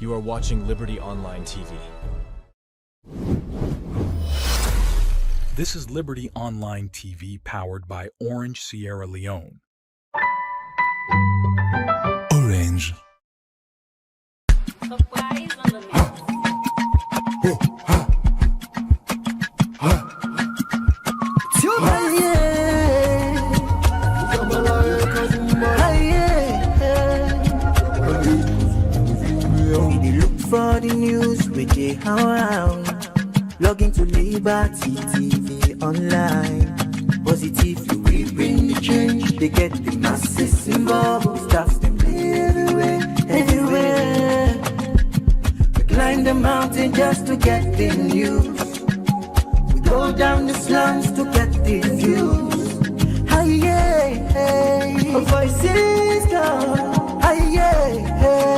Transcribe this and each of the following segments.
You are watching Liberty Online TV. This is Liberty Online TV powered by Orange Sierra Leone. Orange. For the news we dey around, log into Liberty TV online. Positively we bring the change. They get the masses involved. Staffs them everywhere, everywhere. We climb the mountain just to get the news. We go down the slums to get the views. Hi yeah, hey, voices come. Hi yeah, hey.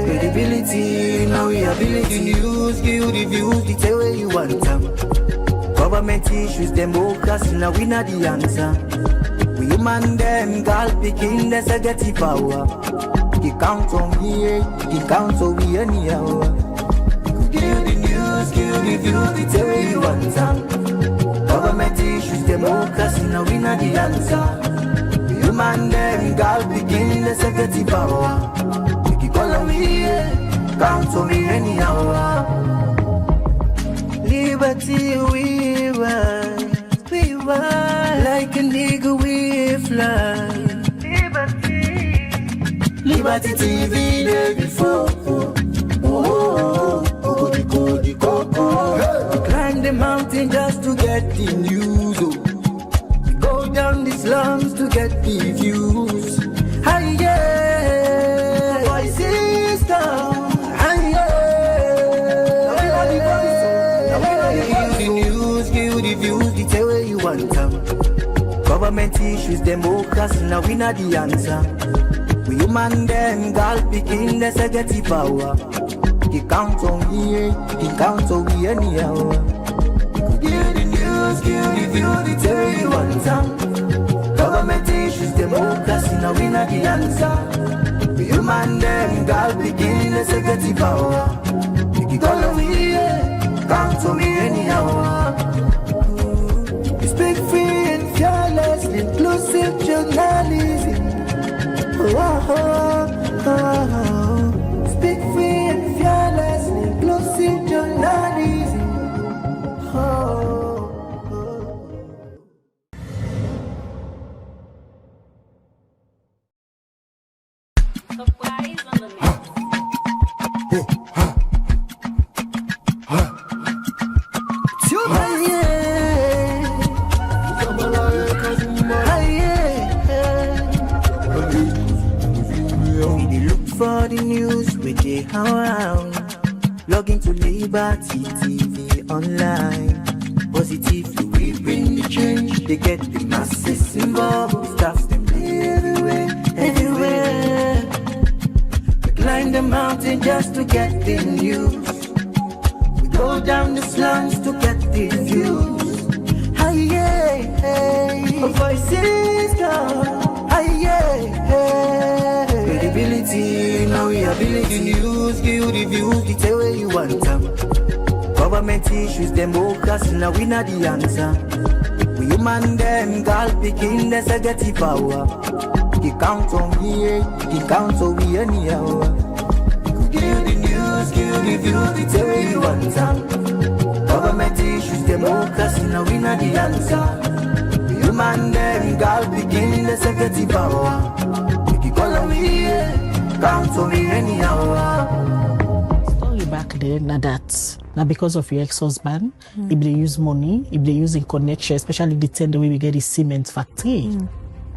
Credibility, now we ability news, give you the views, the tell where you want them. Government issues, democracy, now we not the answer. We human them, girl picking, there's a get the power. He count on me, he count on me anyhow. Give you the news, give you the views, the tell where you want them. Government issues, democracy, now we not the answer. We human them, girl picking, there's a get the power. Call on me, count on me anyhow. Liberty we ride, like an eagle we fly. Liberty TV day before. We climb the mountain just to get the news. We go down the slums to get the views. Hi yeah, voices come. Hi yeah, give you the news, give you the views, the tell where you want them. Government issues, democracy, now we not the answer. We human them, girl picking, there's a get the power. He count on me, he count on me anyhow. Give you the news, give you the views, the tell where you want them. Government issues, democracy, now we not the answer. We human them, girl picking, there's a get the power. You call on me, count on me anyhow. We speak free and fearless, inclusive journalism. Speak free and fearless, inclusive journalism. For the news we dey around, log into Liberty TV online. Positively we bring the change. They get the masses involved. Staffs them everywhere, everywhere. We climb the mountain just to get the news. We go down the slums to get the views. Hi yeah, hey, voices come. Hi yeah, hey. Credibility, now we ability news, give you the views, the tell where you want them. Government issues, democracy, now we not the answer. We human them, girl picking, there's a get the power. He count on me, he count on me anyhow. Give you the news, give you the views, the tell where you want them. Government issues, democracy, now we not the answer. We human them, girl picking, there's a get the power. Call on me, count on me anyhow. Story back then, now because of your ex-husband, if they use money, if they use in connection, especially the tender way we get the cement factory.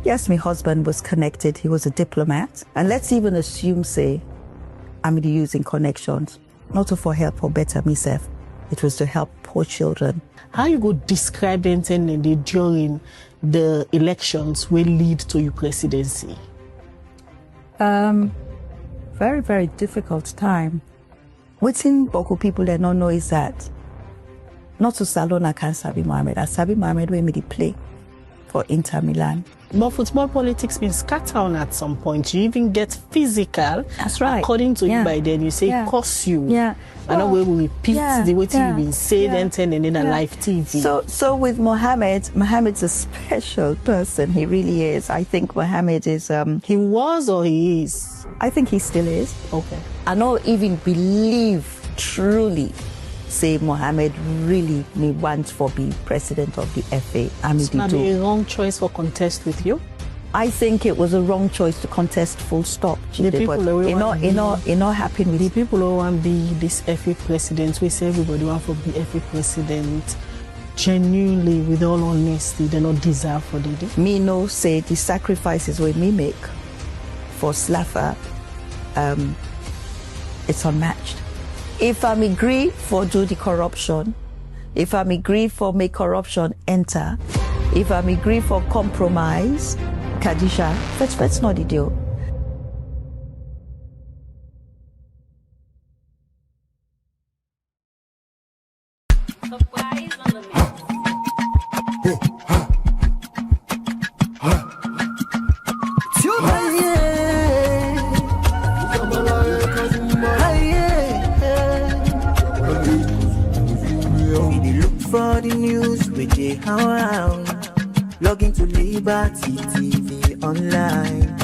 Yes, my husband was connected. He was a diplomat. And let's even assume, say, I'm using connections, not to for help or better myself. It was to help poor children. How you go describe anything during the elections will lead to your presidency? Very, very difficult time. What's in Boko people that don't know is that not to Salona can Sabi Mohamed. As Sabi Mohamed we made the play for Inter Milan. But football politics been scattered on at some point. You even get physical. That's right. According to you by then, you say curse you. Yeah. And then we will repeat the way you've been saying and in a live TV. So with Mohammed's a special person. He really is. I think Mohammed is he was or he is? I think he still is. Okay. I don't even believe truly say Mohammed really may want for be president of the FA. It's not a wrong choice for contest with you? I think it was a wrong choice to contest full stop. The people who not happy with the people who want to be this FA president, we say everybody want to be FA president. Genuinely, with all honesty, they not deserve for it. Me no say the sacrifices we me make for Slaffa, it's unmatched. If I'm agree for do the corruption, if I'm agree for make corruption enter, if I'm agree for compromise, Kadisha, that's not the deal. For the news with the around, log into Liberty TV online.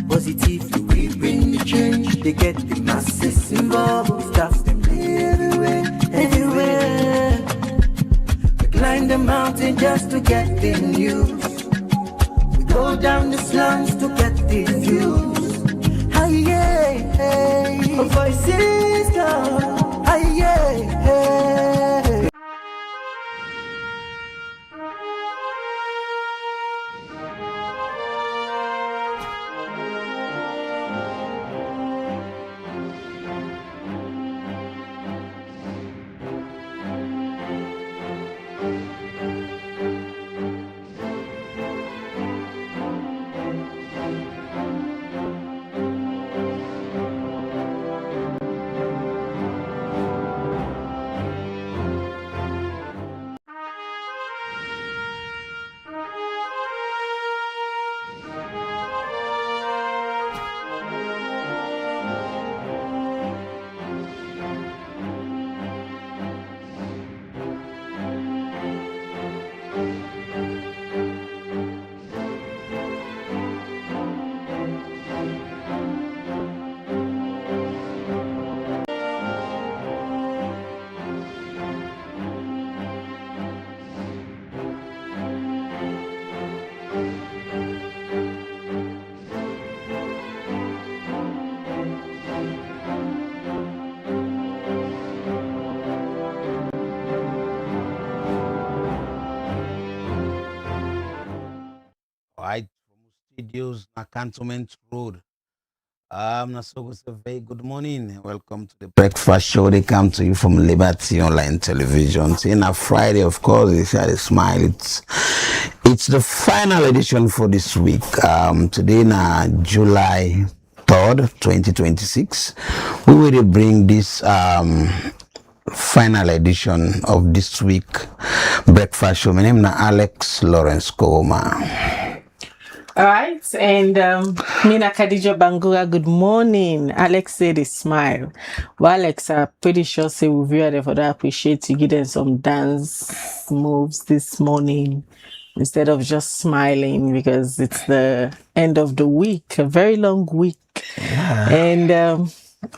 Positively we bring the change. They get the masses involved. Stuff them everywhere. We climb the mountain just to get the news. We go down the slums to get the views. Hi yeah, voices come. Hi yeah. Right from studios na Cantonment Road. So a very good morning. Welcome to the breakfast show. They come to you from Liberty Online Television. In a Friday, of course, it's a smile. It's the final edition for this week. Today na July 3rd, 2026. We will bring this final edition of this week breakfast show. My name is Alex Lawrence Koma. All right, and Mina Khadija Bangura, good morning. Alex said a smile. Well, Alex, I'm pretty sure say we view for that appreciate you give them some dance moves this morning instead of just smiling because it's the end of the week, a very long week. Yeah. And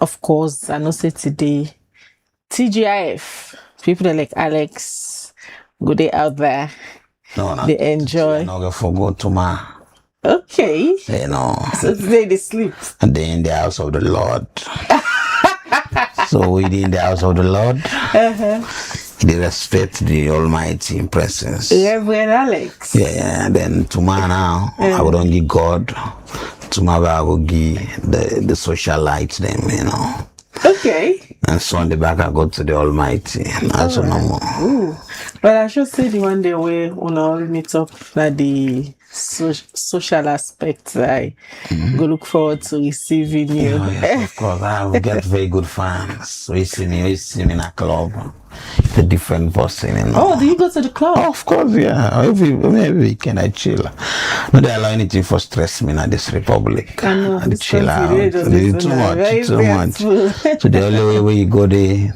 of course, I know say today, TGIF, people are like Alex, go day out there. No, they enjoy. I'm not gonna forget tomorrow. Okay. You know. So today they sleep. And they in the house of the Lord. So we in the house of the Lord. They respect the Almighty presence. Reverend Alex. Yeah. Then tomorrow now, I would only give God. Tomorrow I will give the socialites them, you know. Okay. And Sunday back I go to the Almighty. That's no more. Well, I should say the one day we all meet up at the social aspect. I go look forward to receiving you. Yes, of course. I will get very good fans. We see me in a club. it's a different person, you know. Oh, do you go to the club? Of course, yeah. Every weekend I chill. No, they allow anything for stress me in this republic. I know, And this chill out. country, they don't Too listen, much, too very much. stressful. So the only way you go there,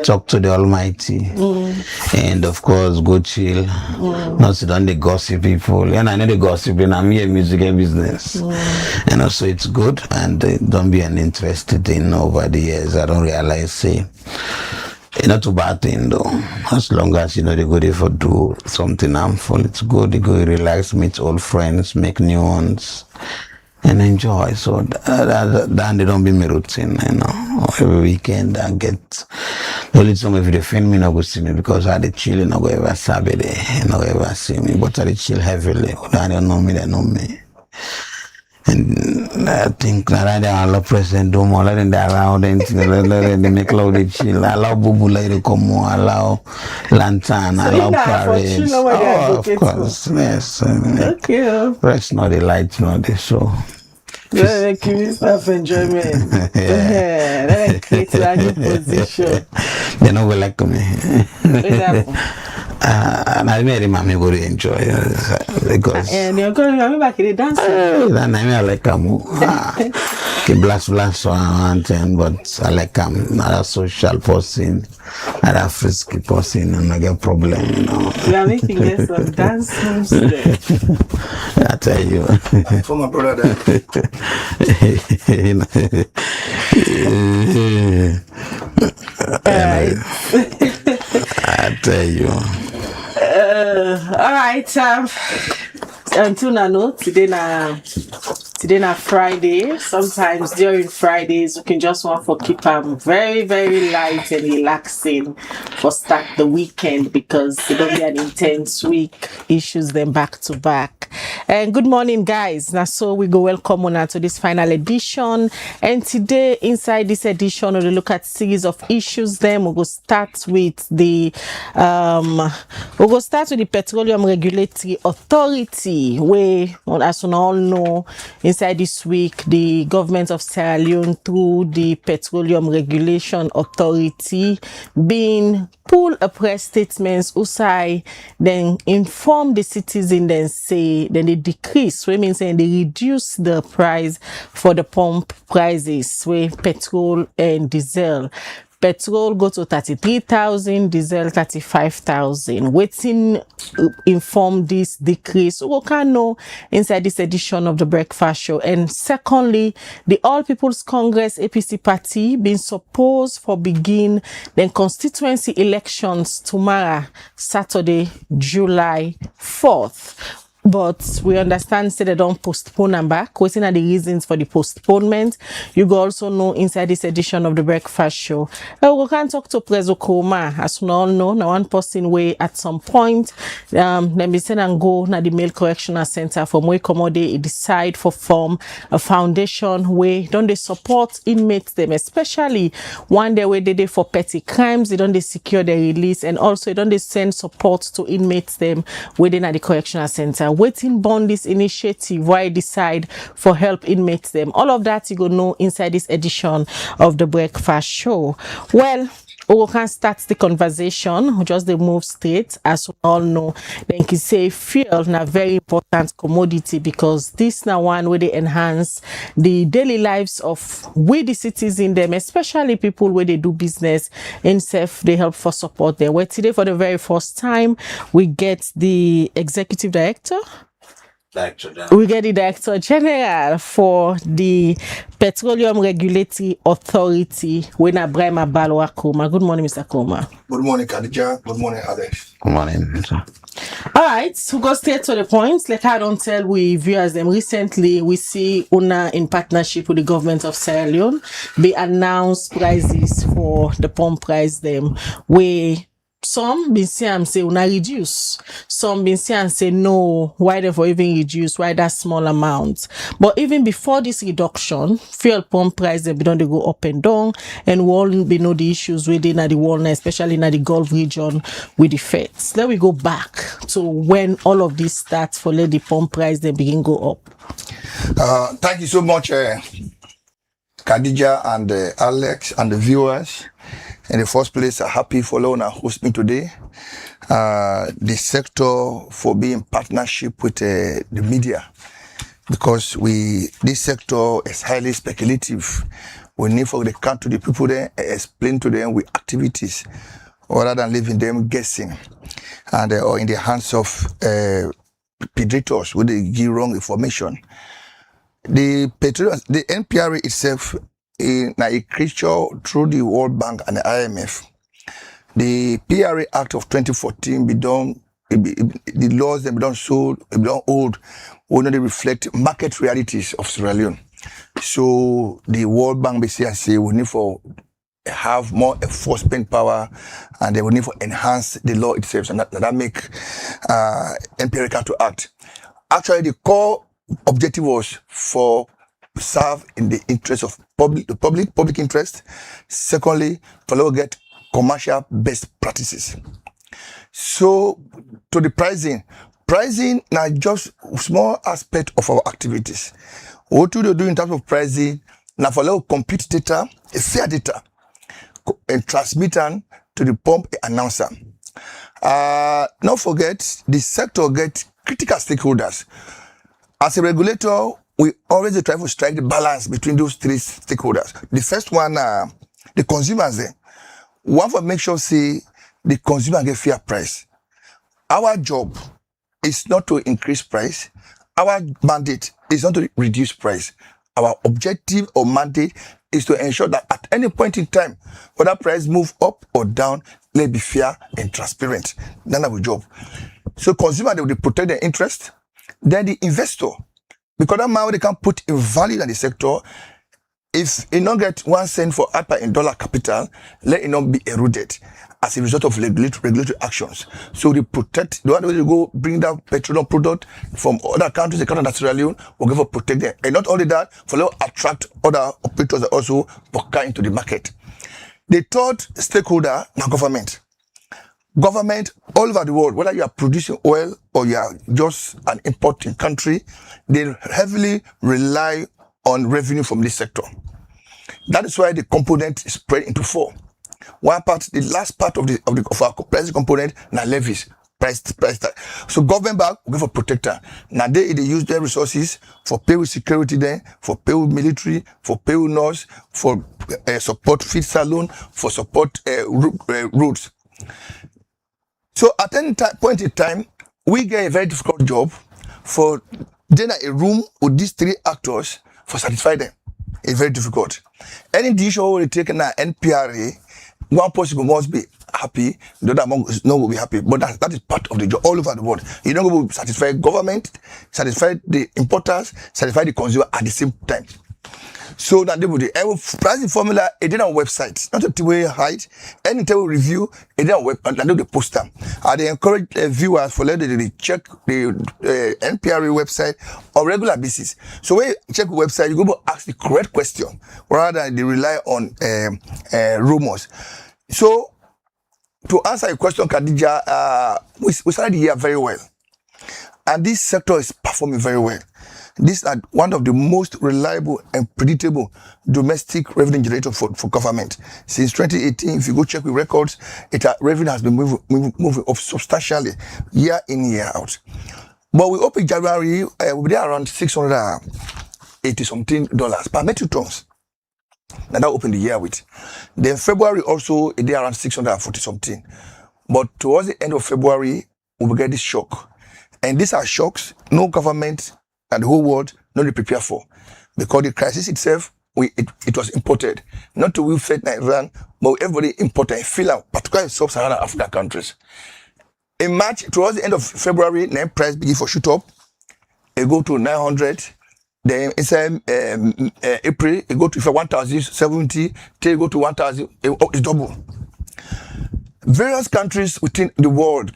talk to the Almighty, and of course go chill. Not sit down the gossip people. And I know the gossiping. I'm here music and business, and also it's good. And don't be uninterested in over the years. I don't realize say. It's not too bad thing though. As long as you know they go there for do something harmful, it's good. They go relax, meet old friends, make new ones, and enjoy. So then they don't be my routine, you know. Every weekend I get the only time if they film me, not go see me because I dey chill, not go ever sabi they, not go ever see me. But I dey chill heavily. They don't know me, they know me. And I think that I allow President Domo, let them allow them to make loud they chill, allow Bubu to come more, allow Lantern, allow Paris. Oh, of course, yes. Okay. Rest not the lights, not the show. Yeah, give yourself enjoyment. Yeah, that creates a new position. They know we like me. Exactly. And I made him go to enjoy because and you're going to back in the dance. That name I like him. Blast and but I like him. Not a social person, not a frisky person, and I get problem, you know. You are making less of dance moves today. I tell you. For my brother. I tell you. All right. Until now, today na Friday. Sometimes during Fridays, we can just want to keep them very, very light and relaxing for start the weekend because it don't be an intense week. Issues them back to back. And good morning, guys. Now, so we go welcome on to this final edition. And today, inside this edition, we'll look at series of issues. Then we'll go start with the Petroleum Regulatory Authority, where, as we all know, inside this week, the government of Sierra Leone, through the Petroleum Regulation Authority, being pull a press statements, usai then inform the citizen, then say, then they decrease, which means saying they reduce the price for the pump prices, where petrol and diesel. Petrol go to 33,000, diesel 35,000. Waiting inform this decrease. We can know inside this edition of the Breakfast Show. And secondly, the All People's Congress APC party being supposed for begin then constituency elections tomorrow, Saturday, July 4th. But we understand say they don't postpone them back. Waiting are the reasons for the postponement. You go also know inside this edition of the Breakfast Show. We can talk to Prezo Koma, as we all know. Now one person way at some point, then be send and go na the Male Correctional Center from where come they decide for form a foundation where don't they support inmates them, especially one day where they for petty crimes, they don't they secure their release, and also don't they send support to inmates them within at the correctional center. Waiting bond this initiative why decide for help inmates them. All of that you go know inside this edition of the Breakfast Show. Well, we can start the conversation. We just the move straight, as we all know. Then can say fuel na very important commodity because this na one where they enhance the daily lives of we the citizens them, especially people where they do business in self. They help for support there. Where today for the very first time we get the executive director. We get the Director General for the Petroleum Regulatory Authority, Wena Brema Balwa Koma. Good morning, Mr. Koma. Good morning, Khadija. Good morning, Alex. Good morning, sir. All right, so go straight to the point. Like I don't tell we viewers them recently, we see UNA in partnership with the government of Sierra Leone, they announced prices for the pump price them where some been say and say una reduce. Some been say and say no, why they for even reduce, why that small amount. But even before this reduction, fuel pump price they don't they go up and down, and we all be know the issues within the world, especially in the Gulf region with the feds. Let we go back to when all of this starts for let the pump price they begin go up. Thank you so much, Khadija and Alex and the viewers. In the first place, I'm happy for Lona host me today. The sector for being in partnership with the media, because this sector is highly speculative. We need for the country, the people there, explain to them with activities rather than leaving them guessing and or in the hands of predators where they give wrong information. The NPRA itself is a creature through the World Bank and the IMF. The PRA Act of 2014 the laws that be done old will not reflect market realities of Sierra Leone. So the World Bank basically say we need for have more enforcement power and they will need for enhance the law itself, and that make NPRA to act. Actually, the core objective was for serve in the interest of public interest. Secondly, for get commercial best practices. So to the pricing now just small aspect of our activities. What we do in terms of pricing now for compute data, a fair data, and transmit to the pump announcer. Don't forget the sector get critical stakeholders. As a regulator, we always try to strike the balance between those three stakeholders. The first one, the consumers there. One for make sure say the consumer get fair price. Our job is not to increase price. Our mandate is not to reduce price. Our objective or mandate is to ensure that at any point in time, whether price move up or down, let be fair and transparent. That's our job. So consumer, they will protect their interest. Then the investor, because that money they can put in value in the sector. If you don't get 1 cent for upper in dollar capital, let it not be eroded as a result of regulatory actions. So they protect the one way to go bring down petroleum product from other countries, the country that Sierra Leone, will give protect them. And not only that, for attract other operators that also come into the market. The third stakeholder, now government. Government all over the world, whether you are producing oil or you are just an importing country, they heavily rely on revenue from this sector. That is why the component is spread into 4. One part, the last part of our price component, now levies, price tag. So government back will give a protector. Now they use their resources for pay with security there, for pay with military, for pay with nurse, for support feed salon, for support roads. So at any point in time, we get a very difficult job for then a room with these 3 actors for satisfy them. It's very difficult. Any decision we take in our NPRA, one person must be happy, the other among us no will be happy. But that is part of the job all over the world. You don't go satisfy government, satisfy the importers, satisfy the consumer at the same time. So that they would the pricing formula it did on website, not a way hide. Any time we review it did on web and they post them. They encourage viewers for let they check the NPRA website on regular basis. So when you check the website, you go to ask the correct question rather than they rely on rumors. So to answer your question, Khadija, we started the year very well, and this sector is performing very well. These are one of the most reliable and predictable domestic revenue generator for government. Since 2018, if you go check with records, revenue has been moving up substantially year in, year out. But we opened January, we'll be around $680 something per metric tons. And that opened the year with. Then February also, it did around 640 something. But towards the end of February, we will get this shock. And these are shocks no government and the whole world not prepare for, because the crisis itself, it was imported, not to we fed Iran, but everybody imported, particularly sub-Saharan African countries. In March, towards the end of February, the price began for shoot up. It go to 900. Then inside April, it go to 1,070. Till it go to 1,000. It's double. Various countries within the world,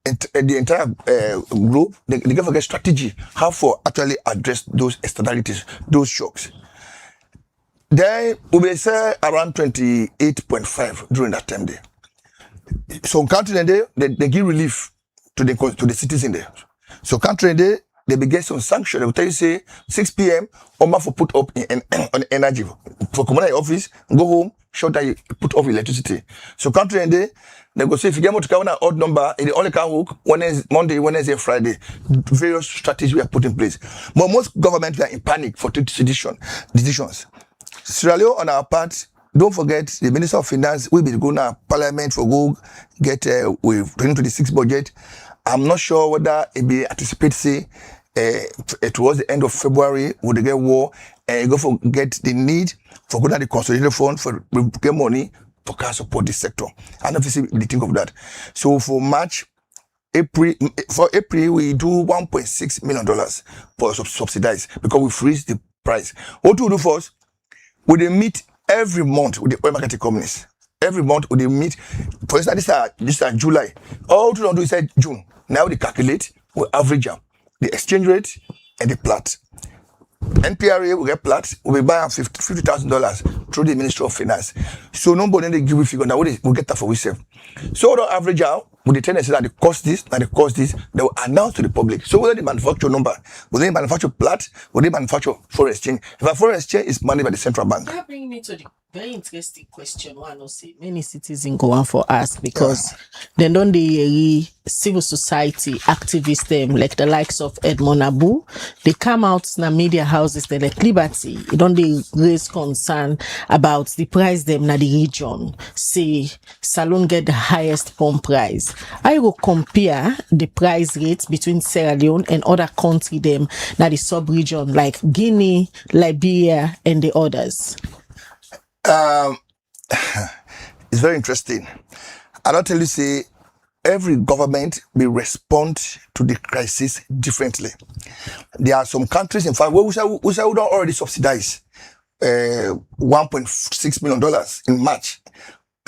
the entire globe, they give a strategy how to actually address those externalities, those shocks. Then we will say around 28.5 during that time there. Some countries there, they give relief to the citizens there. So country there, they be get some sanction. They will tell you say 6 p.m. Oma for put up on energy for community office, go home, shut down, you put off electricity. So country and day, they go say if you get more to count an odd number, it only can work Monday, Wednesday, Friday. Various strategies we are put in place. But most governments are in panic for decisions. Sierra Leone on our part, don't forget the Minister of Finance will be going to Parliament for go get with 2026 budget. I'm not sure whether it be anticipate say towards the end of February would they get war and go for get the need for go to the consolidated fund for get money for can support this sector. I don't see the think of that. So for April we do $1.6 million for subsidize because we freeze the price. What do we do first? We meet every month with the oil marketing companies. Every month we meet. For instance, this is July. All we don't do is June. Now they calculate, we average up the exchange rate and the plat. NPRA will get plat, we'll be buying $50,000 through the Ministry of Finance. So nobody they give a figure, now we'll get that for ourselves. So we'll average out with the tendency that they cost this, they will announce to the public. So whether they manufacture number, whether they manufacture plat, whether they manufacture foreign exchange. If a foreign exchange is managed by the central bank. That brings me to the very interesting question one will say many citizens go on for us because they don't the civil society activists them like the likes of Edmond Abu, they come out in the media houses they like Liberty, don't they raise concern about the price them na the region. Say Salon get the highest pump price. I will compare the price rates between Sierra Leone and other country them na the sub-region like Guinea, Liberia and the others. It's very interesting. I'll tell you, say, every government will respond to the crisis differently. There are some countries, in fact, where we don't already subsidize $1.6 million in March.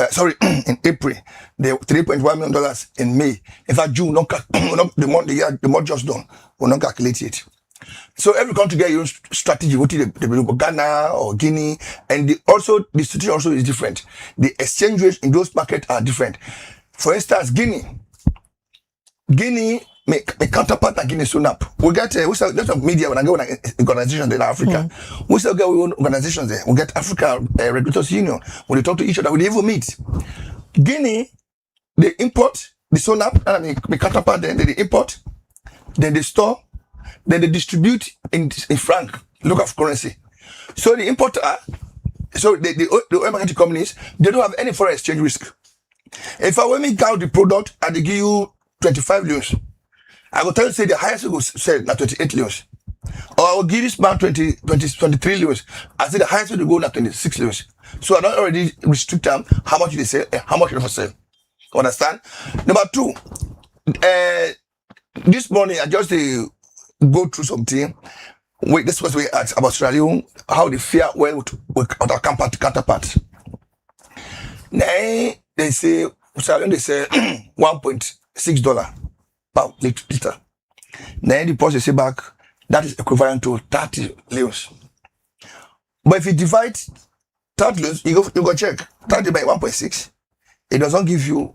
In April, the $3.1 million in May. In fact, June, the month just done, we'll not calculate it. So every country get your own strategy, what they do, Ghana or Guinea, and the situation also is different. The exchange rates in those markets are different. For instance, Guinea, my counterpart at Guinea Sunap. We get there's a media when I go in organizations in Africa. We still get our own organizations there. We get Africa Regulators Union. When they talk to each other, we even meet. Guinea, they import the Sunap, and my counterpart then they import, then they store. Then they distribute in franc, local currency. So the importer, the oil marketing companies, they don't have any foreign exchange risk. If I want me count the product and they give you 25 leons, I will tell you say the highest you will sell na 28 leons. Or I will give this man 23 leons. I say the highest will go na 26 leons. So I don't already restrict them how much they sell and how much they sell. Understand? Number two, this morning I just go through something. This was we asked about Sierra Leone, how they fare well with other counterparts. Now they say Sierra Leone they say $1.6 per liter. Now the price they say back that is equivalent to 30 leons. But if you divide 30 leons, you go check 30 by 1.6, it doesn't give you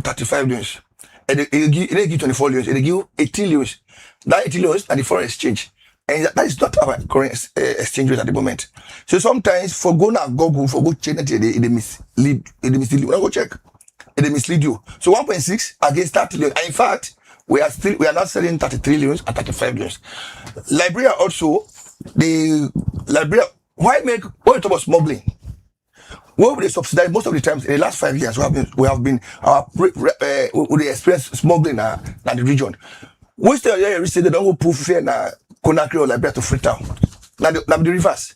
35 leons. It give 24 leons, it give 18 leons. That 18 leons are the foreign exchange. And that is not our current exchange rate at the moment. So sometimes for go now Google, for go check that they mislead. When I go check, they mislead you. So 1.6 against 30 leons. And in fact, we are not selling 33 leons and 35 leons. Liberia also, why talk about smuggling? What we subsidize most of the times in the last 5 years, we have been we experience smuggling in the region. We still say they don't go prove fair na Conakry or Liberia to Freetown. Now the reverse.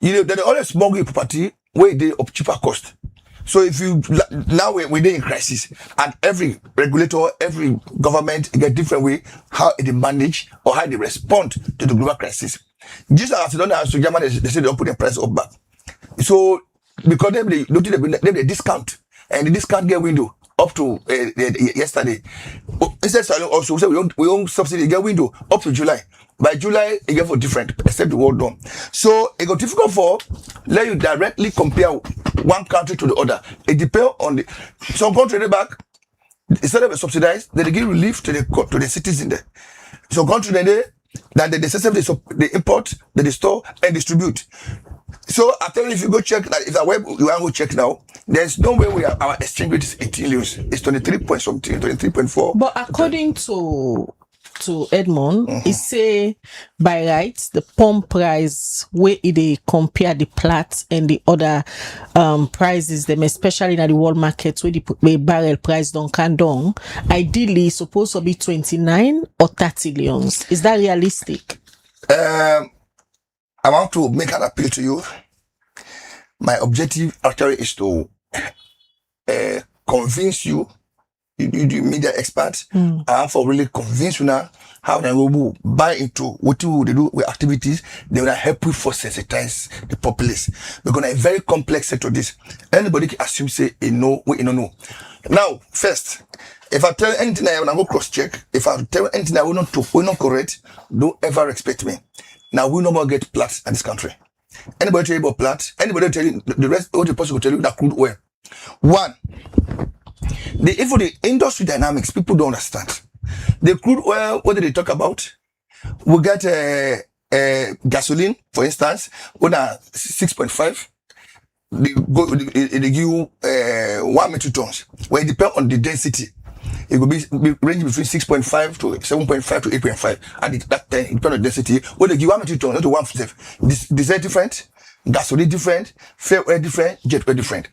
They always smuggle property where they up cheaper cost. So if you now we're in crisis, and every regulator, every government get different way how they manage or how they respond to the global crisis. Just as you don't have to Germany, they say they don't put the price up back. So because they discount, and the discount get window up to yesterday. Instead, also we say we own subsidy get window up to July. By July, it get for different, except the world done. So it got difficult for let you directly compare one country to the other. It depends on some country back. Instead of subsidized, they give relief to the citizen there. So country that they system they import, they store and distribute. So I tell you, if you go check that, if the web you want to go check now, there's no way our exchange rate is 18 euros. It's 23 point something, 23.4. But according to Edmond, he say by rights the pump price where they compare the Platts and the other prices them, especially in the world market where the barrel price don't come down, ideally supposed to be 29 or 30 leons. Is that realistic? I want to make an appeal to you. My objective actually is to convince you, the media experts, and for really convince you now how they will buy into what they do with activities. They will help you for sensitize the populace. Because it's a very complex sector. This anybody can assume say you know what you don't know. Now, first, if I tell anything I go cross check, if I tell anything I will not correct, don't ever expect me. Now we no more get Platts in this country. Anybody tell you about Platts? Anybody tell you the rest? What the person will tell you that crude oil. One, even the industry dynamics, people don't understand. The crude oil, what do they talk about? We get gasoline, for instance, on a 6.5. They give you 1 metric tons. Well, it depends on the density. It will be ranging between 6.5 to 7.5 to 8.5. And that time, it depends on the density. When they give 1 metric ton, not to 1 diesel different, gasoline different, fuel oil different, jet oil different.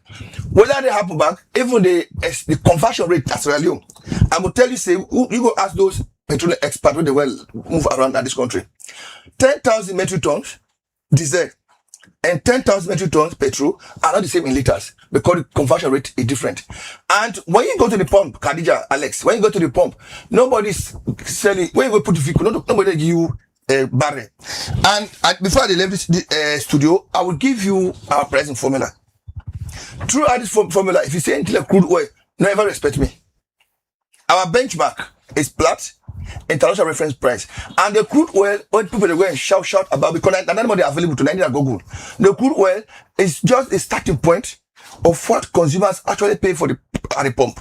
Whether they happen back, even the conversion rate as well. I will tell you, say, you go ask those petroleum experts when they will move around in this country. 10,000 metric tons diesel and 10,000 metric tons petrol are not the same in liters because the conversion rate is different. And when you go to the pump, Khadija, Alex, when you go to the pump, nobody's selling, when you go put the vehicle, nobody give you a barrel. And before I leave this studio, I will give you our pricing formula. Throughout this formula, if you say anything like crude oil, never respect me. Our benchmark is Platts, international reference price. And the crude oil, what people are going to shout about, because nobody available to Google. The crude oil is just a starting point of what consumers actually pay for at the pump.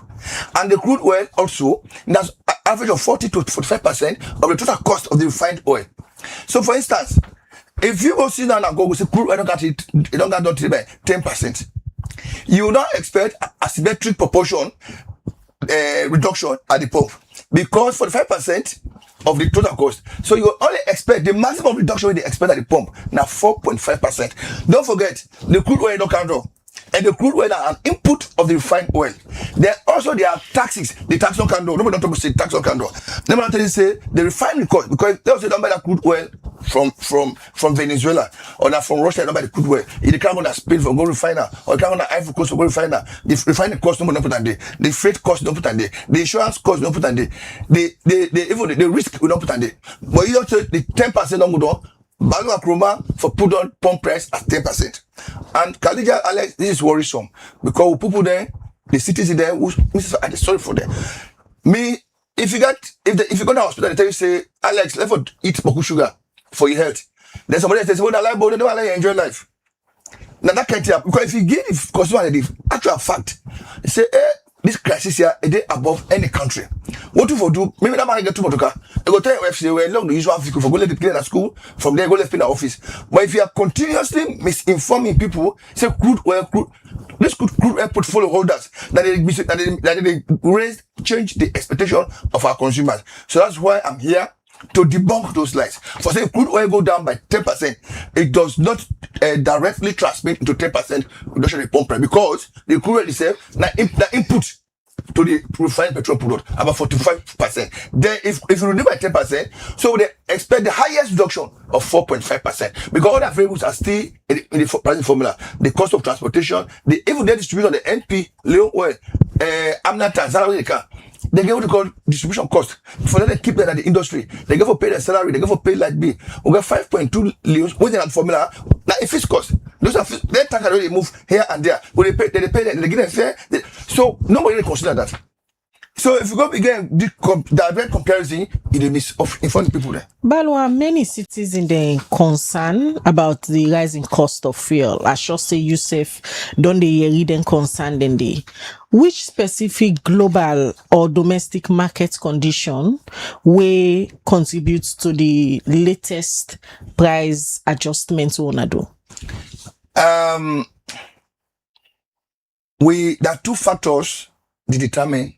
And the crude oil also, that's an average of 40 to 45% of the total cost of the refined oil. So for instance, if you go sit down and go say crude oil don't get it by 10%, you will not expect a symmetric proportion reduction at the pump, because 45% of the total cost. So you only expect the maximum reduction they expect at the pump now 4.5%. Don't forget the crude oil don't count down. And the crude oil are an input of the refined oil. There are taxes. The tax on candle. Nobody don't talk about say tax on candle. Nobody tell you say the refining cost, because they also don't buy that crude oil from Venezuela or not from Russia. They don't buy the crude oil. If the carbon that Spain for gold refiner or the carbon that Ivory Coast for gold refiner, the refining cost don't put on there. The freight cost don't put on there. The insurance cost don't put on there. Even the risk we don't put on there. But you also the 10% don't go down. Balu Akroma for put on pump price at 10%. And Khadija, Alex, this is worrisome because people there, the citizens there, I'm sorry for them. Me, if you go to the hospital, they tell you say, Alex, let's eat boku sugar for your health. Then somebody says, well, I like body, they don't like enjoy life. Now that can't happen, because if you give the consumer the actual fact, they say, this crisis here is above any country. What do you do? Maybe that man get too much car. I go tell you if they were long the usual vehicle for go let it clean at school, from there go left in the office. But if you are continuously misinforming people, say crude oil, this crude oil portfolio holders that they change the expectation of our consumers. So that's why I'm here to debunk those lies. For saying crude oil go down by 10%, it does not directly transmit into 10% reduction in pump price, because the crude oil itself, the input to the refined petrol product about 45%. Then if you reduce by 10%, so they expect the highest reduction of 4.5%, because other variables are still in the pricing formula. The cost of transportation, even the distribution of the NP, Leon oil, Amnata, Zara, they get what they call distribution cost. For them to keep that at the industry, they get for pay their salary, they get for pay light bill. We get 5.2 leos within that formula. Now if it's cost, those are their tax already move here and there. When they pay them, they get a fair. So nobody really consider that. So if you go again, direct comparison, it miss of inform people there. Balwa, many cities in the concern about the rising cost of fuel. I should say, Yusuf, don't they read and concern then they? Which specific global or domestic market condition will contribute to the latest price adjustments we wanna do? There are two factors that determine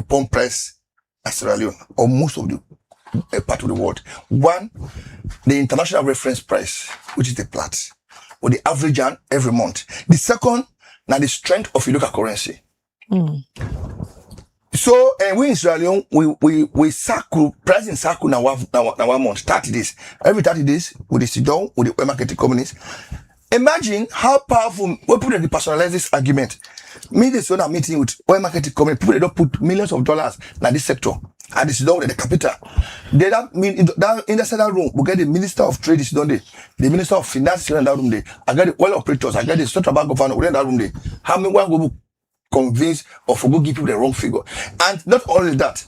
pump price in Sierra Leone or most of the part of the world. One, the international reference price, which is the Platts, or the average every month. The second, now the strength of your local currency. So, we in Sierra Leone, we circle, pricing circle now 1 month, 30 days. Every 30 days, we sit down with the marketing companies. Imagine how powerful, we put in the personalized this argument. Me, this one, I'm meeting with oil marketing company, people, they don't put millions of dollars in this sector. And this is down in the capital. They don't mean in the center room, we get the Minister of Trade is done there. The Minister of Finance is in that room there. I got the oil operators, I got the Central Bank Governor in that room there. How many one will convince or for go give people the wrong figure? And not only that,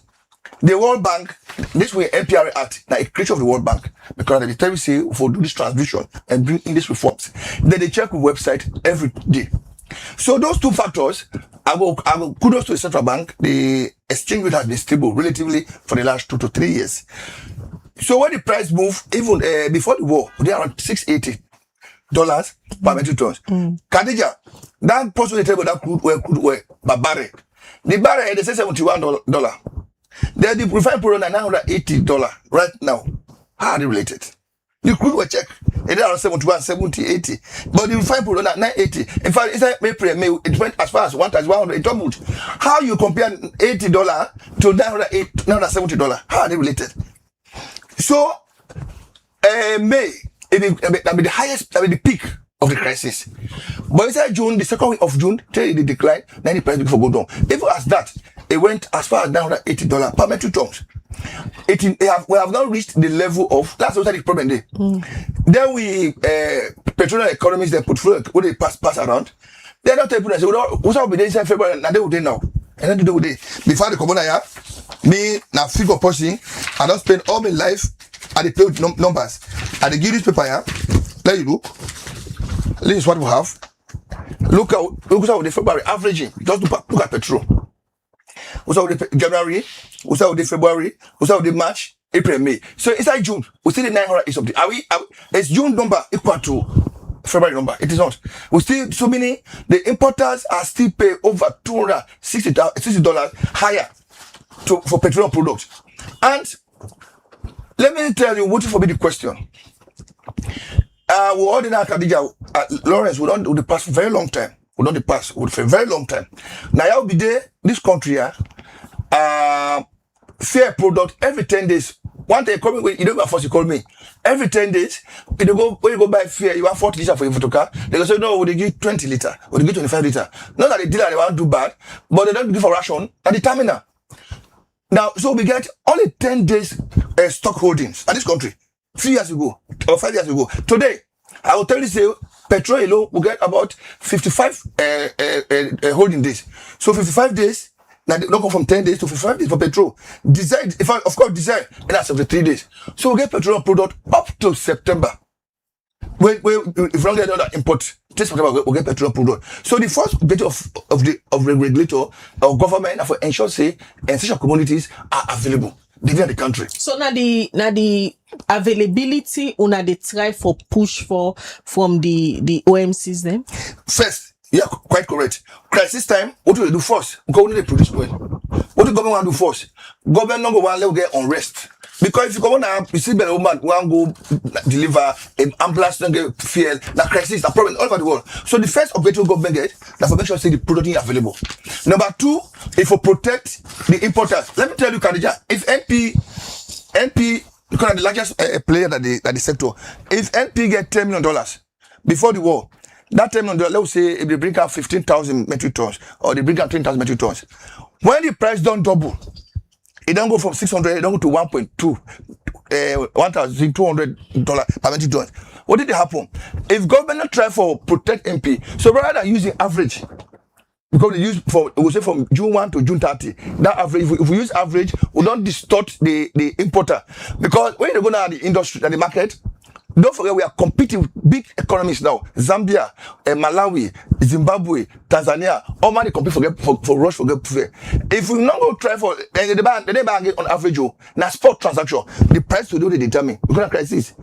the World Bank, this way NPRA Act, now a creature of the World Bank, because they tell you say for do this transition and bring in these reforms. Then they check the website every day. So those two factors, I will kudos to the central bank. The exchange rate has been stable relatively for the last 2 to 3 years. So when the price moved, even before the war, they are around $680 per metric tons. Khadija, that person they tell you that crude oil, but barrel. The barrel they say $71. Then the refined product are $980 right now. How are they related? The crude oil check, it is around 71, 70, 80. But the refined product are 980. In fact, inside April, May, it went as far as 1,100, it doubled. How you compare $80 to $970? How are they related? So, May, it will be the highest, the peak of the crisis. But inside June, the second week of June, till the decline, then the price begin to go down. Even as that, it went as far as $980 per metric tons. We have not reached the level of, that's also the problem there. Then petroleum economies, they portfolio, what they pass around, they're not taking us. What's up with the inside February? Now they would now. And then they do they. Before the corona, me, now figure pushing, I don't spend all my life at the play with numbers. At the give this paper, let you look. This is what we have. Look at the February averaging. Just look at petrol. What's out the January? What's out the February? What's out the March? April, May. So inside June, we still the 900 is something. Is June number equal to February number? It is not. We still so many. The importers are still pay over $260 higher for petroleum products. And let me tell you what will be the question. We all in Khadija, Lawrence, we don't do the past for a very long time. We don't the past for a very long time. Now I'll be there. This country, fair product every 10 days. One day, call me, you don't force you call me. Every 10 days, when you go buy fair, you have 40 liters for your photo car. They go say, no, they give 20 liters, or they give 25 liters. Not that the dealer they want to do bad, but they don't give a ration at the terminal. Now, so we get only 10 days stock holdings at this country. 3 years ago, or 5 years ago. Today, I will tell you, say, petrol alone will get about 55 holding days. So 55 days, now they don't go from 10 days to 55 days for petrol. Diesel, of course, diesel, and that's 73 days. So we get petroleum product up to September. If we don't get another import, this September we'll get petroleum product. So the first objective of the regulator or government for ensure say essential commodities are available within the country. So now the availability una they try for push for from the OMCs then? First, yeah, quite correct. Crisis time, what do they do first? Because they produce oil. What the government want to do first? Government number one, let get unrest. Because if you go on, you see better woman one go deliver an ambulance, don't get fuel. That crisis, a problem all over the world. So the first objective government get that for make sure say the product is available. Number two, if you protect the importers. Let me tell you, Khadija, if NP because the largest player that the sector, if NP get $10 million before the war, that $10 million, let's say if they bring out 15,000 metric tons or they bring out 20,000 metric tons, when the price don't double, it don't go from 600, it don't go to 1,200 per metric ton. What did it happen? If government try for protect NP, so rather than using average, because they use we say from June 1 to June 30. That average, if we use average, we don't distort the importer. Because when you go now at the industry, at the market, don't forget we are competing with big economies now. Zambia, Malawi, Zimbabwe, Tanzania, all money compete for rush for get fair. If we not go try for they buy on average now spot transaction, the price will do they determine. We're gonna crisis.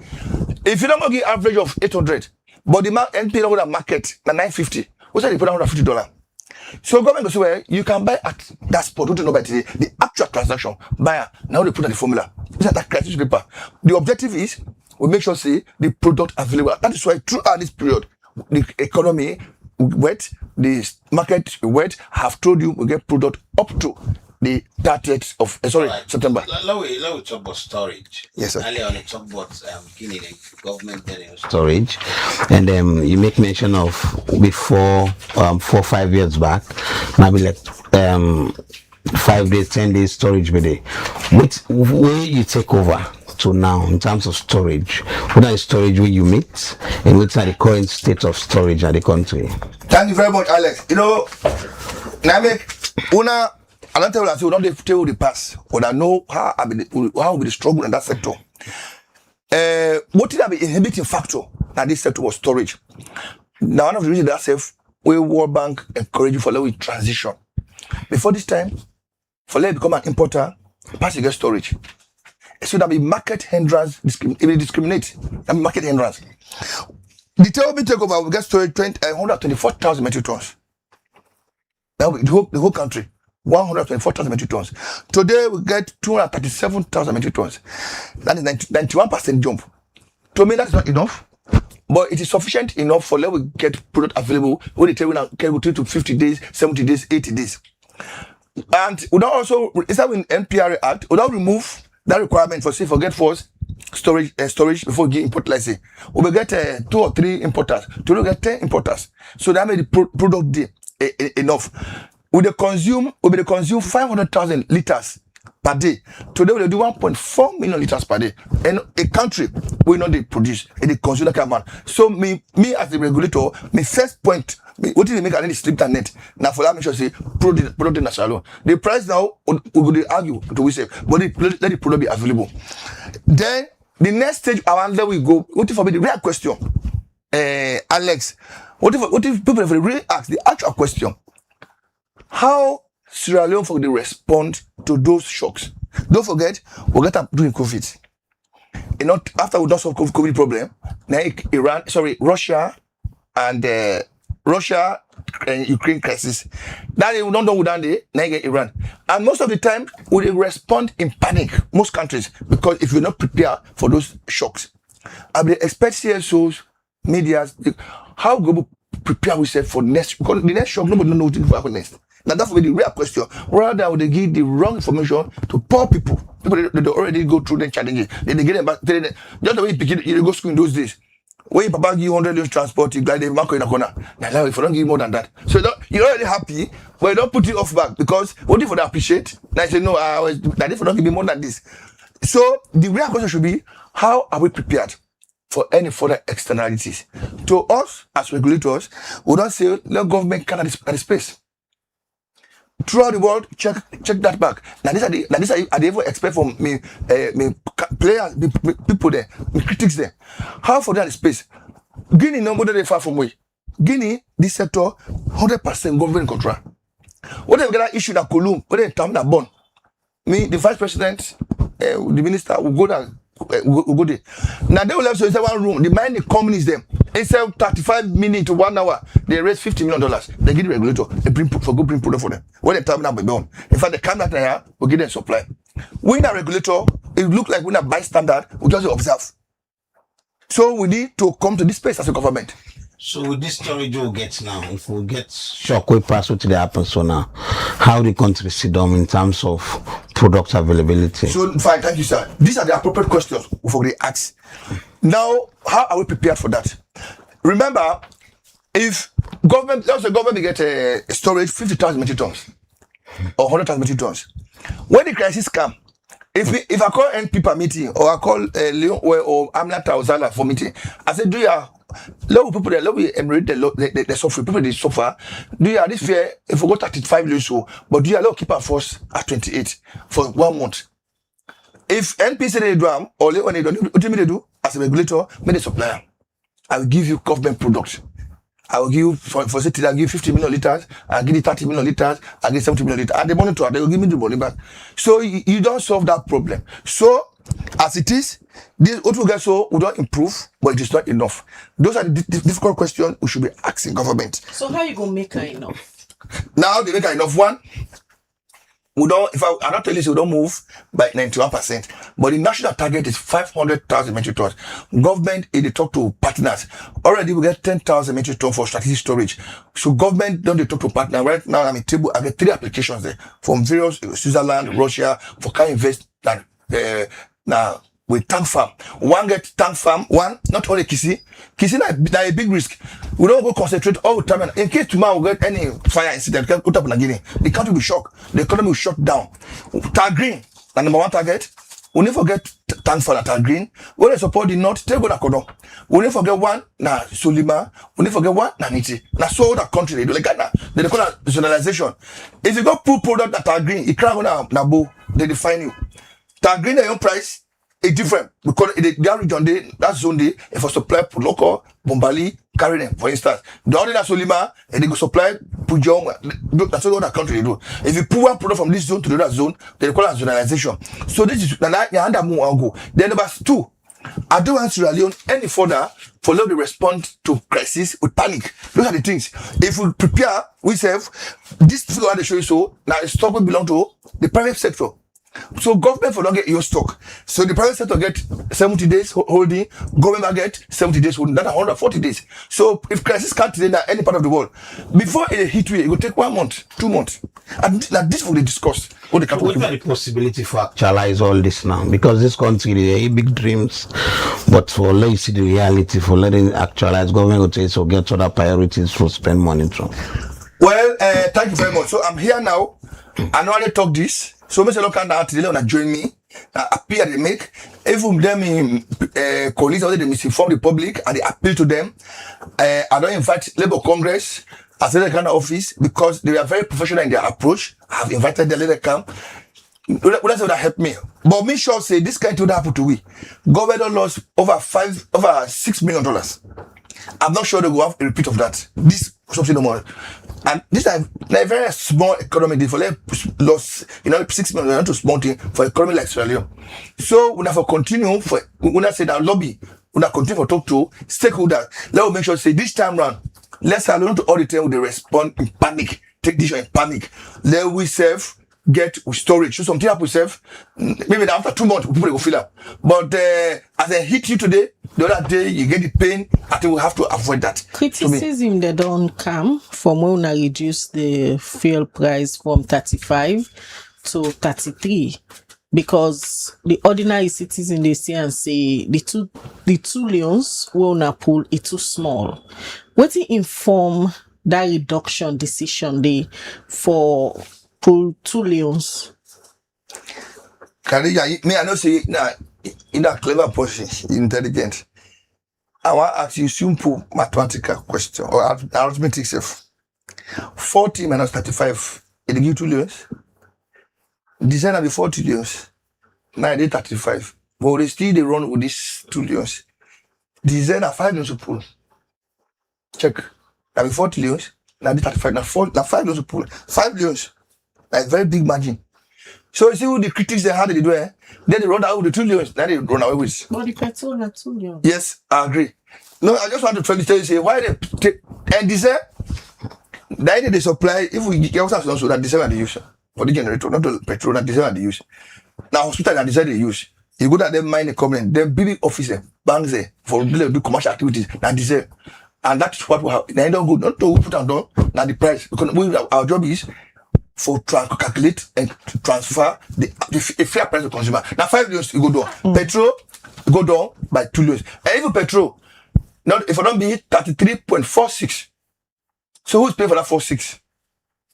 If you don't go get average of 800, but the NPRA market na 950, what's that they put $150? So government goes where you can buy at that spot. Don't know by today the actual transaction buyer. Now they put on the formula. Is that crisis paper? The objective is we make sure say the product available. That is why throughout this period, the economy wet, the market wet. Have told you we get product up to the 30th of September. Let me talk about storage. Yes, sir. Earlier on, you talk about the government storage, and you make mention of before 4-5 years back, maybe like 5 days, 10 days storage per day. Which way you take over to now in terms of storage? What are the storage where you meet, and what's the current state of storage at the country? Thank you very much, Alex. You know, I don't tell you that we don't tell the past, but I know how we the struggle in that sector. What did I be inhibiting factor that this sector was storage? Now one of the reasons that self we World Bank encourage you for let we transition. Before this time, for let become an importer, pass to get storage. So that be market hindrance, discriminate. That be market hindrance. The tell me take over, we get storage 124,000 metric tons. Now the whole country. 124,000 metric tons. Today we get 237,000 metric tons. That is 91% jump. To me, that's not enough, but it is sufficient enough for let we get product available. When they tell you now, can go to 50 days, 70 days, 80 days. And we don't also, instead in NPRA Act, we don't remove that requirement for say forget force storage before we get import license. We will get 2 or 3 importers. To look at 10 importers. So that made the product day enough. We consume 500,000 liters per day. Today we do 1.4 million liters per day. And a country will not they produce and they consume that kind of amount. So me as the regulator, my first point, what did they make any sleep and net? Now for that make sure say product national. The price now we will argue to we say, but let the product be available. Then the next stage around there we go. What if I be the real question? Alex, what if people have really ask the actual question? How Sierra Leone for they respond to those shocks? Don't forget, we get up during COVID. And not after we don't solve COVID problem, Russia and Ukraine crisis. That we don't know without the Iran. And most of the time, we respond in panic, most countries, because if you're not prepared for those shocks. I will expect CSOs, medias, how go prepare ourselves for next, because the next shock, nobody knows what will happen next. Now that's the real question. Rather than they give the wrong information to poor people. People they already go through the challenges. Then they get them back. Just the way you go school in those days. When your papa give you 100 years transport, you glide the market in a corner. Now if you don't give more than that. So you're already happy, but you don't put it off back because what if they appreciate? Now you say no, that if you don't give me more than this. So the real question should be, how are we prepared for any further externalities? To us as regulators, we don't say let government can at the space. Throughout the world, check that back. Now these are they ever expect from me players, people there, me critics there. How for that space? Guinea no more than far from way. Guinea, this sector, 100% government control. What if get an issue that Column, what if time that born? Me, the vice president, the minister will go there. We'll go there. Now they will have so inside one room. The mining companies them. Instead of 35 minutes to 1 hour, they raise $50 million. They give the regulator, they bring product for them. When they time now be done. In fact, they come back here, we give them supply. We a regulator, it look like we a bystander, we just observe. So we need to come to this space as a government. So with this storage we'll get now, if we get shock we pass what they happen so now, how the country sit down in terms of product availability? So fine, thank you, sir. These are the appropriate questions for the ask. Now, how are we prepared for that? Remember, if government, let's say government get a storage 50,000 metric tons or 100,000 metric tons. When the crisis come, If I call NPRA meeting or I call Leon or Amna Tauzala for meeting, I said, do you low people there, low emirate the suffer, people they suffer. Do you this fear if we go 35 years so, but do you allow keep our force at 28 for 1 month? If NPC they do or when they don't, what do they do as a regulator, make the supplier. I will give you government products. I will give you for city, I'll give 50 million liters, I'll give you 30 million liters, I'll give 70 million liters. And the monitor, they will give me the money back. So you don't solve that problem. So as it is, this what we get so we don't improve, but it is not enough. Those are the difficult questions we should be asking government. So how you gonna make her enough? Now they make her enough one. We don't, if I'm not telling you, we don't move by 91%. But the national target is 500,000 metric tons. Government, if they talk to partners, already we get 10,000 metric tons for strategic storage. So government, don't they talk to partners? Right now, I'm in table, I get 3 applications there from various Switzerland, Russia, for can invest now with tank farm. One get tank farm, one, not only Kisi. Kisi na a big risk. We don't go concentrate all the time. In case tomorrow we get any fire incident, put up in Guinea, the country will be shocked. The economy will shut down. Tar green, the number 1 target. We never forget tank farm and tar green. We don't support the north, take go na Kodon. We never forget one na Solima. We never forget one na Niti. Na so the country they do like Ghana. They call it nationalization. If you go pull product that tar green, you can't go na Bo. They define you. Tar green their own price. It's different because that region day, that zone day, if I supply local, Bombali, carry them, for instance. The other that Solima, and they go supply Pujong, that's all the country they do. If you pull one product from this zone to the other zone, they call it zonalization. So this is go. Then number 2, I don't want Sierra Leone any further for them to respond to crisis with panic. Those are the things. If we prepare, we serve, this figure they show you so, now the stock will belong to the private sector. So government for don't get your stock. So the private sector get 70 days holding, government get 70 days holding, that's 140 days. So if crisis can't in any part of the world, before it hit you, it will take 1 month, 2 months. And this will be discussed. What are the possibility for actualize all this now? Because this country, they have big dreams, but for let you see the reality, for letting actualize, government will say so get other priorities for spend money from. Well, thank you very much. So I'm here now. I know how they talk this. So Mr. Local now today when I join me, appeal they make. Even them in colleagues they misinform the public and they appeal to them. I don't invite Labour Congress as a kind of office because they are very professional in their approach. I have invited them later come. That's what helped me. But me sure say this kind of thing happen to we. Government lost over $6 million. I'm not sure they will have a repeat of that. This something no more. And this is a very small economy for like loss, 6 million to small thing for economy like Sierra Leone. So we have to continue for when I say that lobby, we have to continue for talk to stakeholders. Let us make sure say this time round, let's allow to all the time they respond in panic, take decision in panic. Let we serve. Get storage. So something happen self. Maybe after 2 months, people will feel up. But as I hit you today, the other day you get the pain. I think we have to avoid that. Criticism they don't come from when I reduce the fuel price from 35 to 33 because the ordinary citizen they see and say the two leons will not pull it too small. What it inform that reduction decision they for pull 2 leons? Khadija, me I know say in that clever person, intelligent. I want to ask you simple mathematical question or arithmetic self. 40 minus 35, it give 2 leons. Design be 40 leons. Now they 35. But they still they run with these 2 leons. Design 5 leons to pull. Check. Now be 40 leons. Now they 35. Now 5 leons to pull. 5 leons. Like very big margin. So you see who the critics they had they do then they run away with the 2 leons, then they run away with. But the petrol are 2 leons. Yes, I agree. No, I just want to tell you say why they take and diesel. Then they supply if we get also that diesel and they use for the generator, not the petrol, that diesel and they use. Now hospital and diesel they use. You go that them mine the comment, them big officer, banks there for do commercial activities, and diesel. And that's what we have. They don't go not to put on down now the price because our job is for calculate and to transfer the fair price to consumer. Now 5 leons you go down. Petrol go down by 2 leons. And even petrol, not if I don't be 33.46. So who's paying for that 46?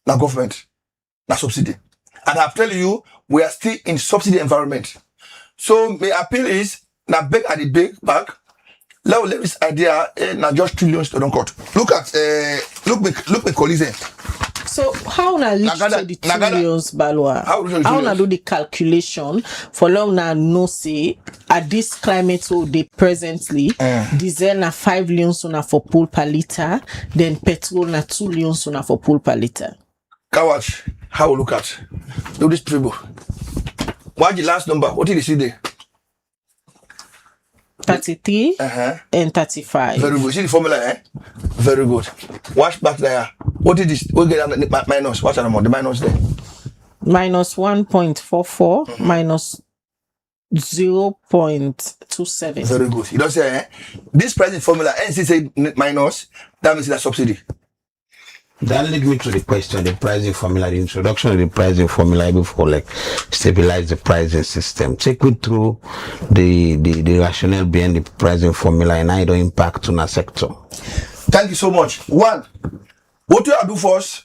Now government, now subsidy. And I'm telling you, we are still in subsidy environment. So my appeal is, now beg at the big back. Let this idea now just trillions to don't cut. Look at look me collision. So how na reach Nagada- to the Nagada- trillions, Balwa? How reach to the How na trillions? do the calculation for long na no say at this climate so they presently diesel na 5 lions na for pool per liter, then petrol na 2 lions na for pool per liter. Watch how we look at do this table. What's the last number? What did you see there? 33 and 35. Very good. See the formula, eh? Very good. Watch back there. What is this? We'll get the minus. Watch the minus there. Minus 1.44 minus 0.27. Very good. You don't say, eh? This pricing formula, NC say minus, that means it's a subsidy. That leads me to the question, the pricing formula, the introduction of the pricing formula before like stabilize the pricing system. Take me through the rationale behind the pricing formula and how it don't impact on our sector. Thank you so much. One, what you do for us,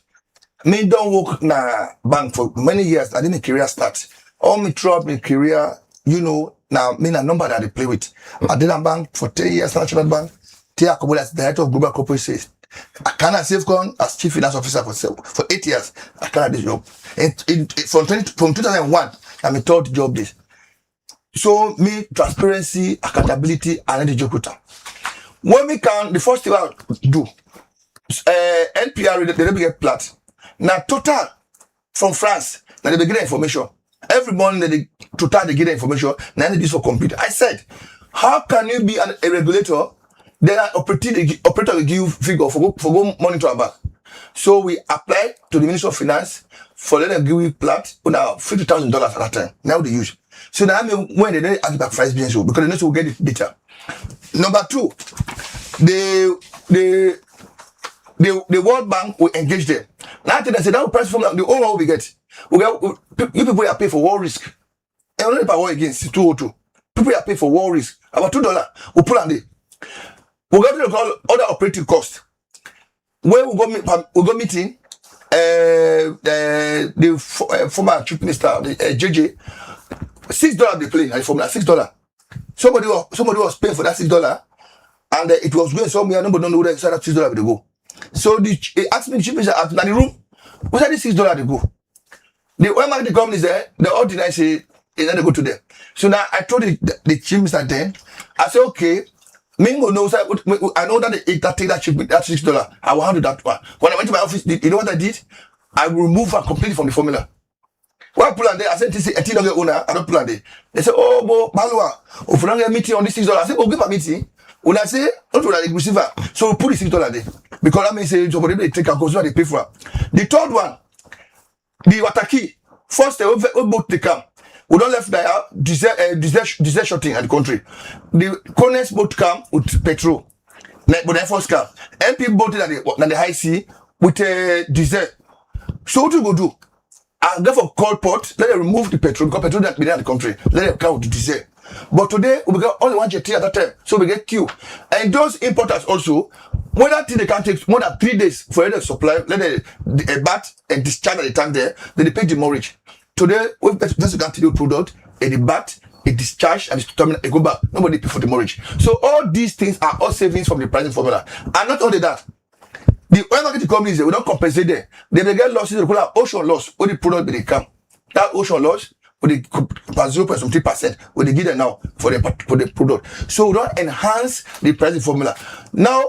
me don't work na bank for many years. I didn't career start. All me throughout my career, you know, now me na number that they play with. I did a bank for 10 years, National Bank. Tia Kobo as director of global corporate sales. I cannot Safecon as chief finance officer for 8 years. I cannot this job. From 2001, I'm a third job this. So me transparency, accountability, and the job with them. When we can, the first thing I do, NPRA, they don't get plat. Now Total from France, now they get information. Every morning they Total they get the information. Now they do this for computer. I said, how can you be a regulator? Then operator will give figure for go monitor our bank. So we apply to the Ministry of Finance for them give we plat now $50,000 at that time. Now they use. So now when they ask back price business because they know to get it data. Number two, the World Bank will engage them. Now they say that price from the only one we get. You people are pay for war risk. And only power against 202. People are pay for war risk. About $2. We pull on the. We got to call other operating costs. Where we go meeting the former chief minister, the JJ, $6 they play like formula $6. Somebody was paying for that $6, and it was going somewhere. Nobody don't know where that $6 they go. So he asked me the chief minister at the room, where did $6 they go? The oil marketing companies there, the ordinary say they go to them. So now I told the chief minister then, I said okay. Mingo knows that I know that they take that $6. I will handle that one. When I went to my office, you know what I did? I removed her completely from the formula. When I pull on there, I said, this is a $10 owner, I don't pull on there. They say, oh, bo, Balwa, if we don't get a meeting on this $6, I say, oh, give a meeting. When I say, don't do that, receiver. So we put the $6 there. Because that means they take a consumer, they pay for it. The third one, the Wataki, first they both they come. We don't left there diesel shorting at the country. The Connes boat come with petrol. But the first come. MP boat at the high sea with diesel. So what you go do? I go for cold port, let them remove the petrol because petrol that be there in the country. Let them come with the diesel. But today we got only one jetty at that time. So we get queue. And those importers also, when that thing they can take more than 3 days for them to supply, let them bat and discharge at the tank there, then they pay the mortgage. Today, we just got to do product, and the bat, a discharge, and it's terminal, they go back. Nobody pay for the mortgage. So all these things are all savings from the pricing formula. And not only that, the oil marketing companies, they will not compensate them. They may get losses, they call it ocean loss, when the product they come. That ocean loss, with the 0.3%, what they give them now for the product. So we don't enhance the pricing formula. Now,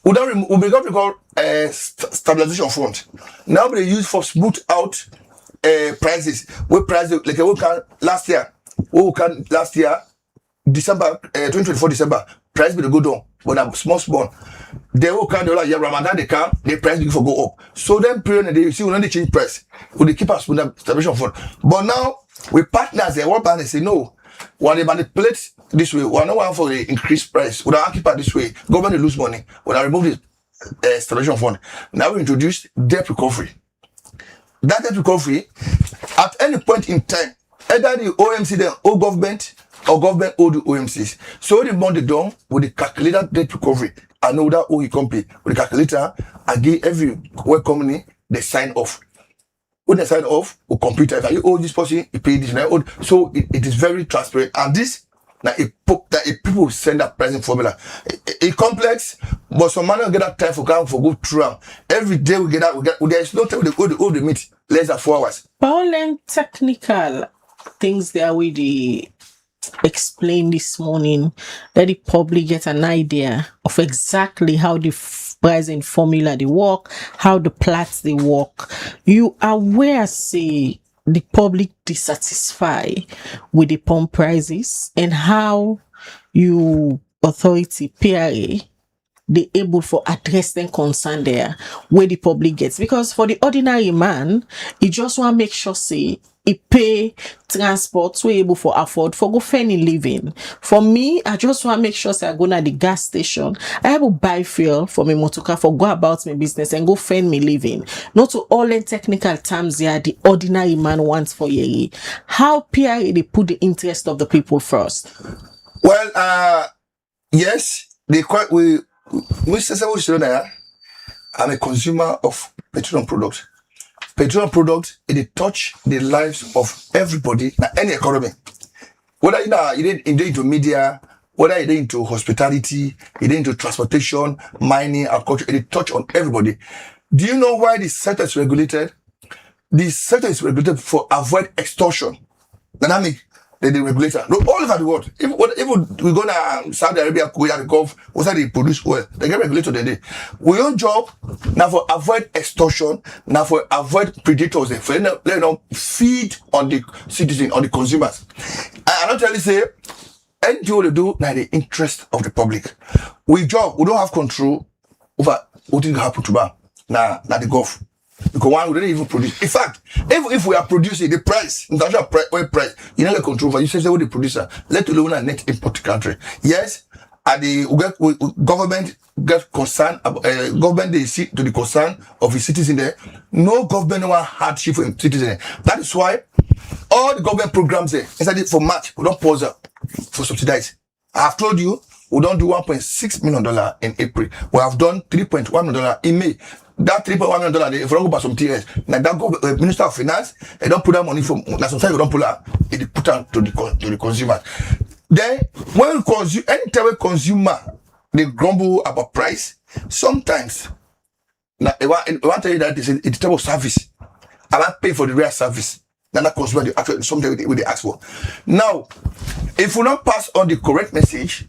we got to call stabilization fund. Now they use for smooth out prices. We price like we can last year. December 2024 December price will go down, but I'm small. They will can year Ramadan they come, the price will go up. So then period they see we don't change price. We keep us with the stabilization fund. But now we partners they work and they say no. When they manipulate this way, we are not one for the increased price. We don't keep it this way. Government lose money. When I remove the stabilization fund, now we introduce debt recovery. That debt recovery, at any point in time, either the OMC then owe government or government owe the OMCs. So the money done with the calculator debt recovery. I know that OE company with the calculator, I give every work company they sign off. on the side of a computer, if you owe this person, you pay this. So it is very transparent. And this, now people send that pricing formula. It complex, but some man don't get that time for go through them. Every day we get that. There is no time we go the meet less than 4 hours. Paul, technical things there we the explain this morning, let the public get an idea of exactly how the pricing formula they work, how the plots they work. You are aware, say, the public dissatisfied with the pump prices and how you authority PRA they able for address them concern there where the public gets, because for the ordinary man he just want to make sure say he pay transport so he able for afford for go find a living. For me, I just want to make sure say I go to the gas station, I have to buy fuel for my motorcar for go about my business and go find me living. Not to all in technical terms here the ordinary man wants for ye. How PRA they put the interest of the people first? Well, yes, we say I'm a consumer of petroleum products. Petroleum products, it touch the lives of everybody in any economy. Whether you're into media, whether you're into hospitality, you're into transportation, mining, agriculture, it touch on everybody. Do you know why the sector is regulated? The sector is regulated for avoid extortion. Dynamic. The regulator. No, all over the world. If we go to Saudi Arabia, Kuwait, the Gulf, what's that they produce oil? They get regulated today. We own job now for avoid extortion, now for avoid predators, for feed on the citizen, on the consumers. I don't tell you say, anything we do now the interest of the public. We don't have control over what will happen to them. Now the Gulf. Because one we don't even produce. In fact, if we are producing the price, international oil price, you know the control over. You say what the producer, let alone a net import country. Yes, and the government get concerned about government they see to the concern of the citizen there. No government want hardship for citizen. That is why all the government programs there, instead for March, we don't pause up for subsidize. I have told you we don't do $1.6 million in April. We have done $3.1 million in May. That $3.1 million, if you don't go by some TS, like that Minister of Finance, they don't put that money from, like sometimes you don't put that, it put that to the consumer. Then, when we consume, anytime we consumer, they grumble about price, sometimes, now, I want to tell you that it's a type of service. I want to pay for the real service. Then that consumer, they actually, something they ask for. Now, if we not pass on the correct message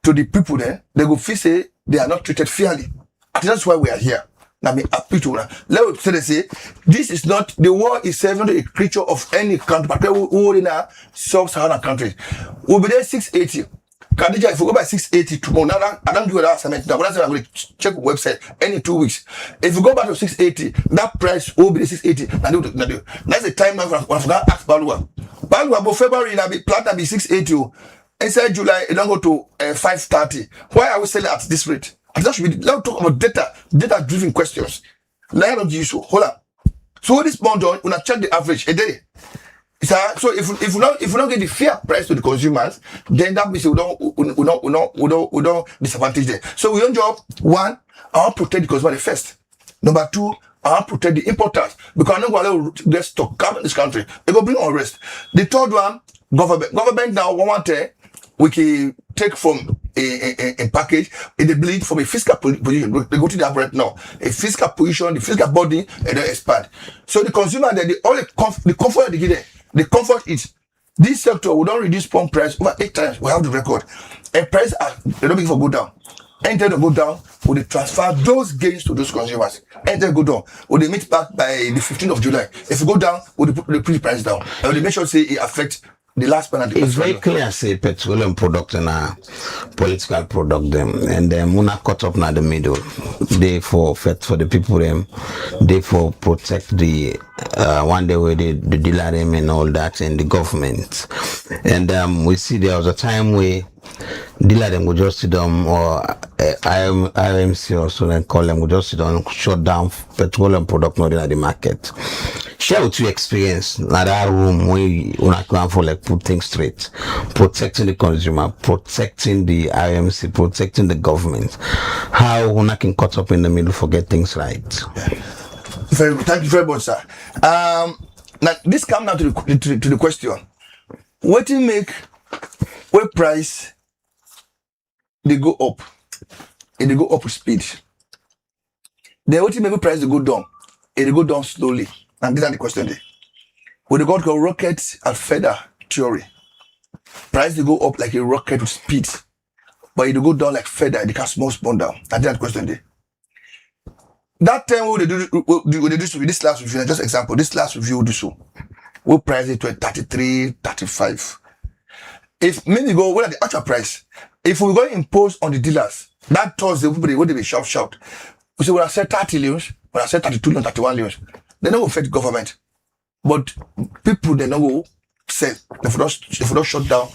to the people there, they will feel say they are not treated fairly. And that's why we are here. Now, I'm happy to let me say, this is not the war is not a creature of any country, but we in a sub-Saharan countries. We'll be there 680. Khadija, if we go by 680 tomorrow, now I don't do that assignment. Now, I'm going to check the website any 2 weeks. If we go back to 680, that price will be the 680. That's the time now for ask Balua. Balua, but February, now be plant be 680. Inside July, it don't go to 530. Why are we selling at this rate? Let's talk about data-driven questions. Line of the issue. Hold on. So this month on, we check the average a day. So if we don't get the fair price to the consumers, then that means we don't disadvantage them. So we own job one, I want to protect the consumer first. Number two, I want to protect the importers because I'm not going to get stock come in this country. They go bring unrest. The third one, government. Government now want we can take from a package, they bleed from a fiscal position. They go to that right now. A fiscal position, the fiscal body, and they expand. So the consumer, the comfort they get, the comfort is this sector will not reduce pump price over 8 times. We have the record. And price they don't make for go down. Anytime they go down, will they transfer those gains to those consumers? Anytime they go down, will they meet back by the 15th of July? If you go down, will they put the price down? And will they make sure say it affects the last part of the it's very clear, say petroleum product and a political product them, and then Muna cut up now the middle. They for the people them, they for protect the one day where the dealer them and all that and the government. And we see there was a time where dealer them would just sit down or IMC or so then call them would just sit down and shut down petroleum product not in the market. Share what you experience in that room where you plan for like put things straight, protecting the consumer, protecting the IMC, protecting the government. How one can cut up in the middle for get things right. Very good. Thank you very much, sir. Now this comes now to the question. What do you make what price they go up? And they go up with speed. Then what do you make what price they go down? And they go down slowly. And these are the question there. When they got rocket and feather theory, price they go up like a rocket with speed, but they go down like feather, they can small down. And that's the question there. That time when they do this last review, just example, this last review do so. We'll price it to 33, 35. If maybe go, what are the actual price? If we go impose on the dealers, that Thursday, everybody would be shout. We say, when I say 30 leons, when I say 32 leons, 31 leons, they don't affect government. But people, they don't go sell. If we don't shut down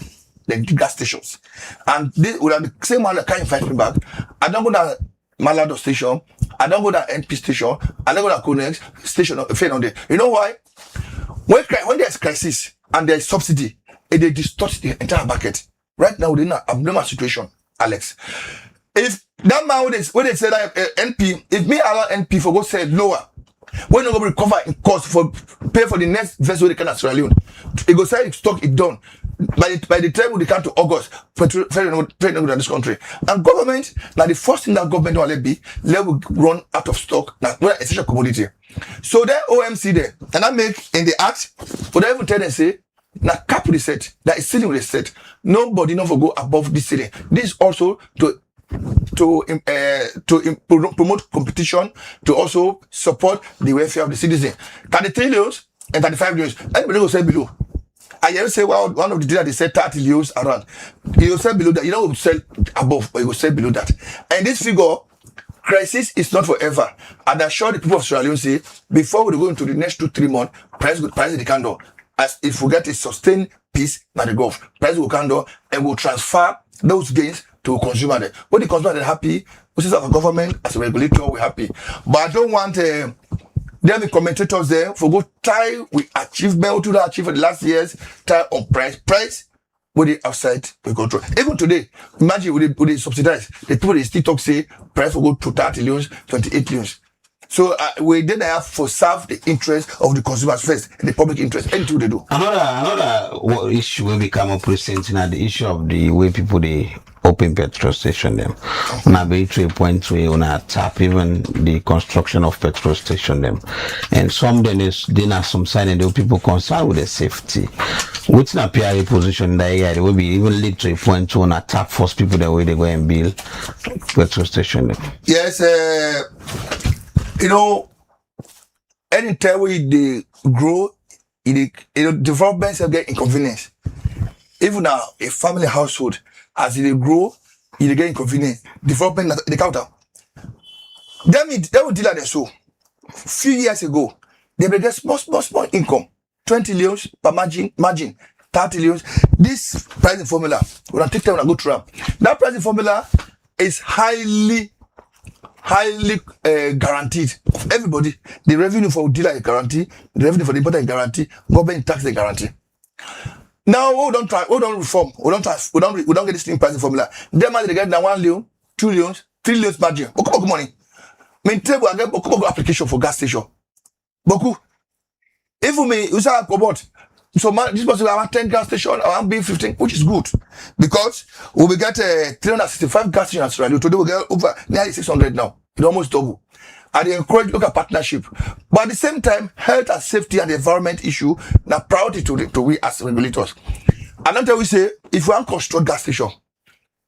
the gas stations. And they will have the same one that can't fight me back. I don't go to Malado station. I don't go to NP station. I don't go to Conex station. On there. You know why? When there's crisis and there's subsidy, they distort the entire market. Right now, we're in an abnormal situation, Alex. If that man, when they say that NP, if me allow NP for go sell lower, we're not going to recover in cost for pay for the next vessel they can at Sierra Leone. It go sell stock it done. By the time we come to August, petrol in this country. And government, now the first thing that government will run out of stock. Now, we're essential commodity. So that OMC there, and I make in the act, but I even tell them say, now cap reset, that is ceiling reset. Nobody never go above this ceiling. This is also to promote competition, to also support the welfare of the citizen. 33 leons and 35 leons. Anybody will say below. I hear say, well, one of the dealers, they said 30 leons around. You will sell below that. You don't sell above, but you will sell below that. And this figure, crisis is not forever. And I'm sure the people of Sierra Leone say, before we go into the next 2-3 months, price the candle. As if we get a sustained peace, not the Gulf, price will candle, and we'll transfer those gains to consumer. When the consumer is happy, we as a government, as a regulator, we're happy. But I don't want there be commentators there for go try with achievement to achieve for the last years, try on price with the outside we control. Even today, imagine with the subsidize, the people they still talk say price will go to 30 leons, 28 leons. So we then have to serve the interest of the consumers first, the public interest. Anything they do. Another issue will become up recent now, the issue of the way people they open petrol station them. Now be to a point where on a tap even the construction of petrol station them. And some then are some sign and the people concerned with the safety. Which na NPRA position that they will be even lead to a point to on a tap force people the way they go and build petrol station them. Yes, you know, anytime they grow, developments get inconvenience. Even now, a family household, as they grow, they get inconvenience. Development, they counter. They will deal like that. So, few years ago, they will get small income. 20 leons per margin, 30 leons. This pricing formula, when I take time, when I go through that pricing formula is highly guaranteed of everybody. The revenue for dealer is guaranteed, the revenue for the importer is guaranteed, government tax is guaranteed. Now we don't reform, we don't get this thing pricing formula. Them they get now 1 leon, 2 leons, 3 leons margin. Boku money. Table I get boku application for gas station. Boku. If we say about so this person will have 10 gas station, I want B15, which is good. Because we will get 365 gas stations in Australia. Today we get over nearly 600 now. It almost double. And they encourage local partnership. But at the same time, health and safety and the environment issue now priority to we as regulators. And that's why we say, if you want to construct gas station,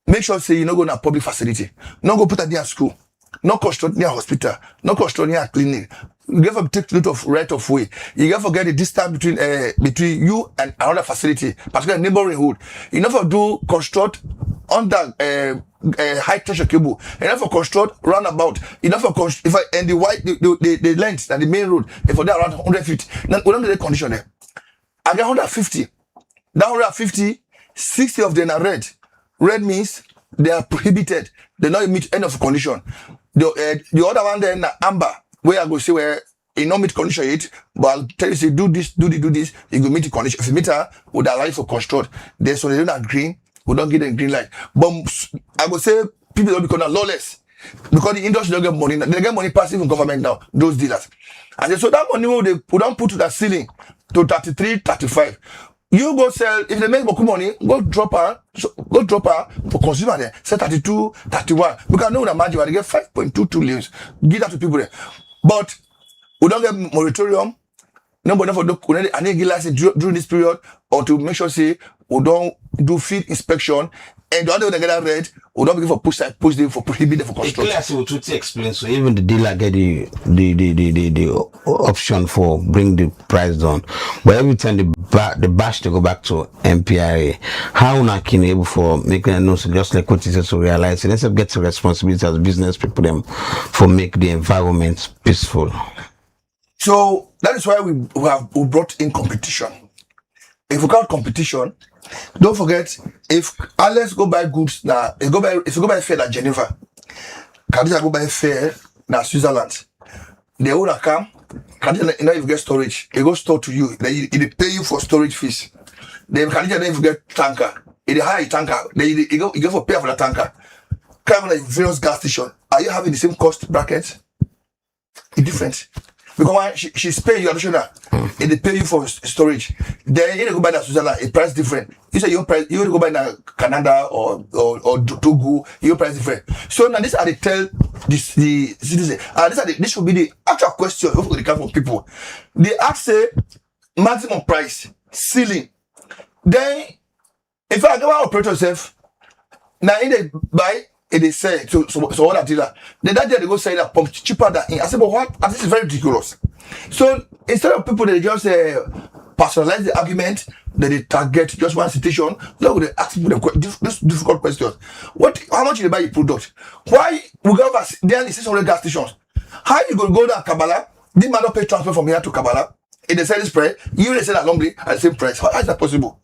make sure say you not go to a public facility. Not go put it near school. Not construct near hospital. Not construct near clinic. You have to take note of right of way. You have to get the distance between you and another facility, particularly neighboring hood. You never do construct under high tension cable. You never construct roundabout. You never construct and the length and the main road. If for that around 150, now we don't get the condition there. I get 150. That 150, 60 of them are red. Red means they are prohibited. They not meet any of the condition. The other one then amber. Where I go say where you not meet condition yet, but I'll tell you say do this, you go meet the condition. If you meet her, would allow you for construct. Then so they don't have green, we don't get them green light. But I go say people don't become lawless. because the industry don't get money. They get money passive in government now, those dealers. And so that money we don't put to that ceiling to 33, 35. You go sell, if they make more money, go drop her for consumer there. Say 32, 31. Because no one imagine when they get 5.22 leaves. Give that to people there. But we don't get moratorium. Nobody for the any license during this period, or to make sure say we don't do field inspection and the other they get that red, we don't begin for push them for prohibit them for construction. It's clear to explain, so even the dealer get the option for bring the price down. But every time the bash to go back to NPRA, how una can able for making a no just like what is to realize it, instead of get the responsibility as business people them for make the environment peaceful. So that is why we brought in competition. If we got competition, don't forget, if Alex go buy goods now, if you go buy fair at Geneva, Khadija go buy fair na Switzerland, the owner come, Khadija, you know, if you get storage, he go store to you, they pay you for storage fees. Then Khadija, then if you get tanker, if they hire a tanker, you go for pay for the tanker. Come like various gas station, are you having the same cost bracket? It's different. Because she's paying you additional, and they pay you for storage. Then you go buy that Switzerland, a price different. You say your price, you go buy na Canada or Togo, your price different. So now this are they tell the citizen, this should be the actual question of the come from people. They ask say maximum price ceiling. Then if I go out operator self, now in they buy. They say so what that dealer. Then that day they go say that pump cheaper than in. I said, but what? And this is very ridiculous. So instead of people they just personalize the argument, that they target just one situation, now they ask people this difficult questions. How much you buy your product? Why we go over there is 600 gas stations? How you gonna go down Kabbalah? This man not pay transfer from here to Kabbalah? If they sell this price, you they sell that longly at the same price. How is that possible?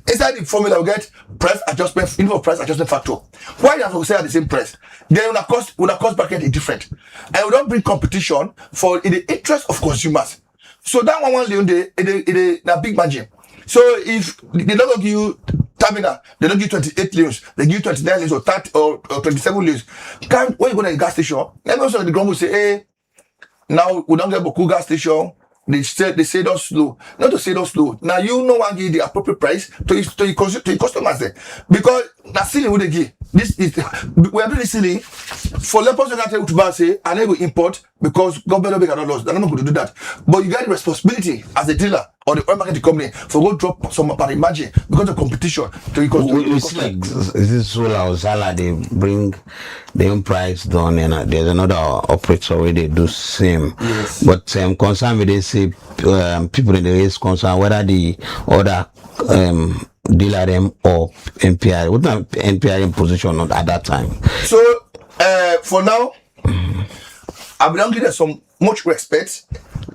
Inside the formula, we get price adjustment, input price adjustment factor. Why not we say at the same price? Then when the cost bracket is different, and we don't bring competition for in the interest of consumers. So that one leon they na big margin. So if they don't give you terminal, they don't give 28 leons, they give you 29 leons or 30 or 27 leons. When you go to the gas station, then also the government will say, hey, now we don't get Boku gas station. They say don't slow. Not to say don't slow. Now you know one give the appropriate price to your customers there. Because that ceiling would they give. This is we are doing the ceiling for lepers to get to buy say and then we import because government will cannot lose. They're not going to do that. But you got the responsibility as a dealer or the oil marketing company for go drop some per margin because of competition to your it's like is this Zola or Zala they bring their own price down and there's another operator where they do same. Yes. But concern with they say people in the race concern whether the other dealer them or NPRA. What not NPRA in position at that time? So for now, I will give them some much respect,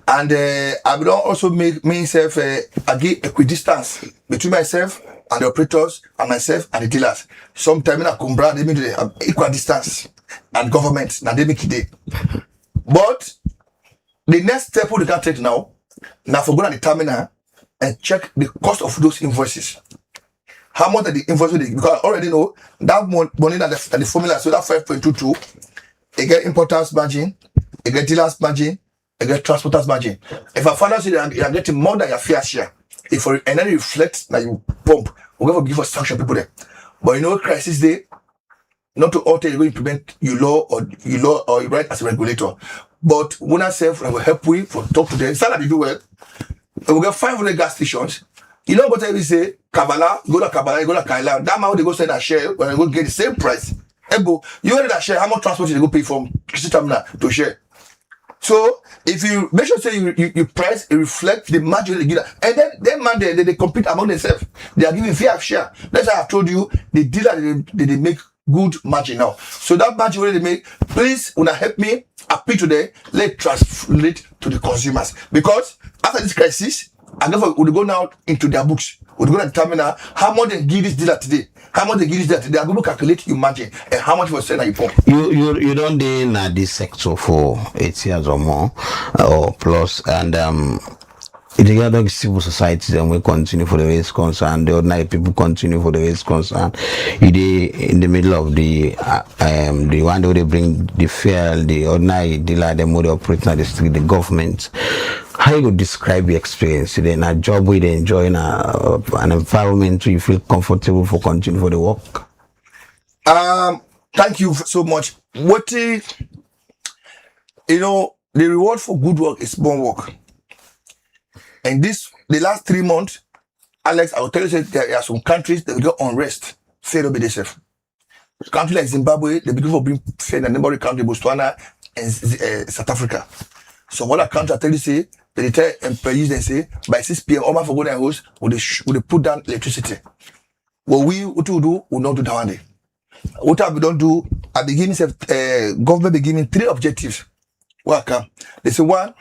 and I will also make myself I give equidistance between myself and the operators and myself and the dealers. Sometimes in a Cumbra they make the equal distance, and government now they make it. But the next step we can take now for going to the terminal and check the cost of those invoices. How much are the invoices? Because I already know that money that the formula, so that 5.22, you get importers margin, you get dealers margin, you get transporters margin. If a father say that you are getting more than your fair share, if and then it reflects that you pump, we're going to give us sanction people there. But you know, crisis day, not to alter you implement your law or your right as a regulator. But when I say will help we for talk to them, start to do well. We get 500 gas stations. You know what I say? Kabbalah, go to Kaila. That man they go send a share when they go get the same price. Ebo, you know that share, how much transport you go pay from Christy Terminal to share? So if you make sure say you price it reflect the margin they give, and then man they compete among themselves. They are giving fair share. That's why I told you the dealer they make good margin now. So that margin where they make, please wanna help me appeal today, let translate to the consumers. Because after this crisis, and therefore we go now into their books. We go to determine how much they give this dealer today, how much they give this dealer today. They are going to calculate your margin and how much for selling you pump. You don't be in this sector for 8 years or more or plus, and the other civil society then will continue for the race concern, the ordinary people continue for the race concern. In the middle of the one where they bring the fair, the ordinary dealer, the mode operating at the street, the government. How you would describe your experience today in a job where they enjoy an environment where you feel comfortable for continue for the work? Thank you so much. The reward for good work is born work. And the last 3 months, Alex, I will tell you that there are some countries that will get unrest, fair to be themselves. Countries like Zimbabwe, they begin for being fair, and neighboring country, Botswana and South Africa. Some other countries, I tell you, say, they tell employees, they say, by 6 p.m., all my for golden house, will they put down electricity. What we do, will not do that one day. What I don't do, I begin, government be giving 3 objectives. Welcome. They say, 1,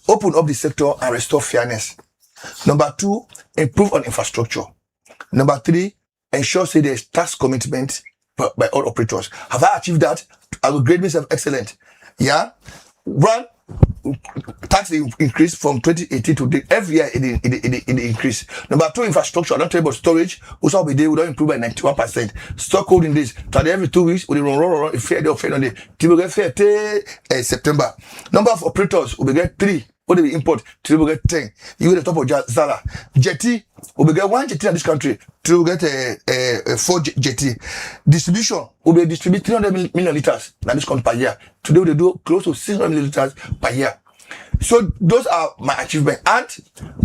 open up the sector and restore fairness. Number 2, improve on infrastructure. Number 3, ensure say there's tax commitment by all operators. Have I achieved that? I will grade myself excellent. Yeah. 1, tax increase from 2018 to every year it increase. Number 2, infrastructure. I don't tell you about storage. Also, be there, we don't improve by 91%. Stock holding this. So every 2 weeks, we run, if fair day or fair on the till we get fair till September. Number of operators, we get 3. What do we import? Till we get 10. You get the top of Zara. Jetty, we get 1 jetty in this country. Till we get 4 jetty. Distribution, we distribute 300 million liters in this country per year. Today we do close to 600 million liters per year. So those are my achievements. And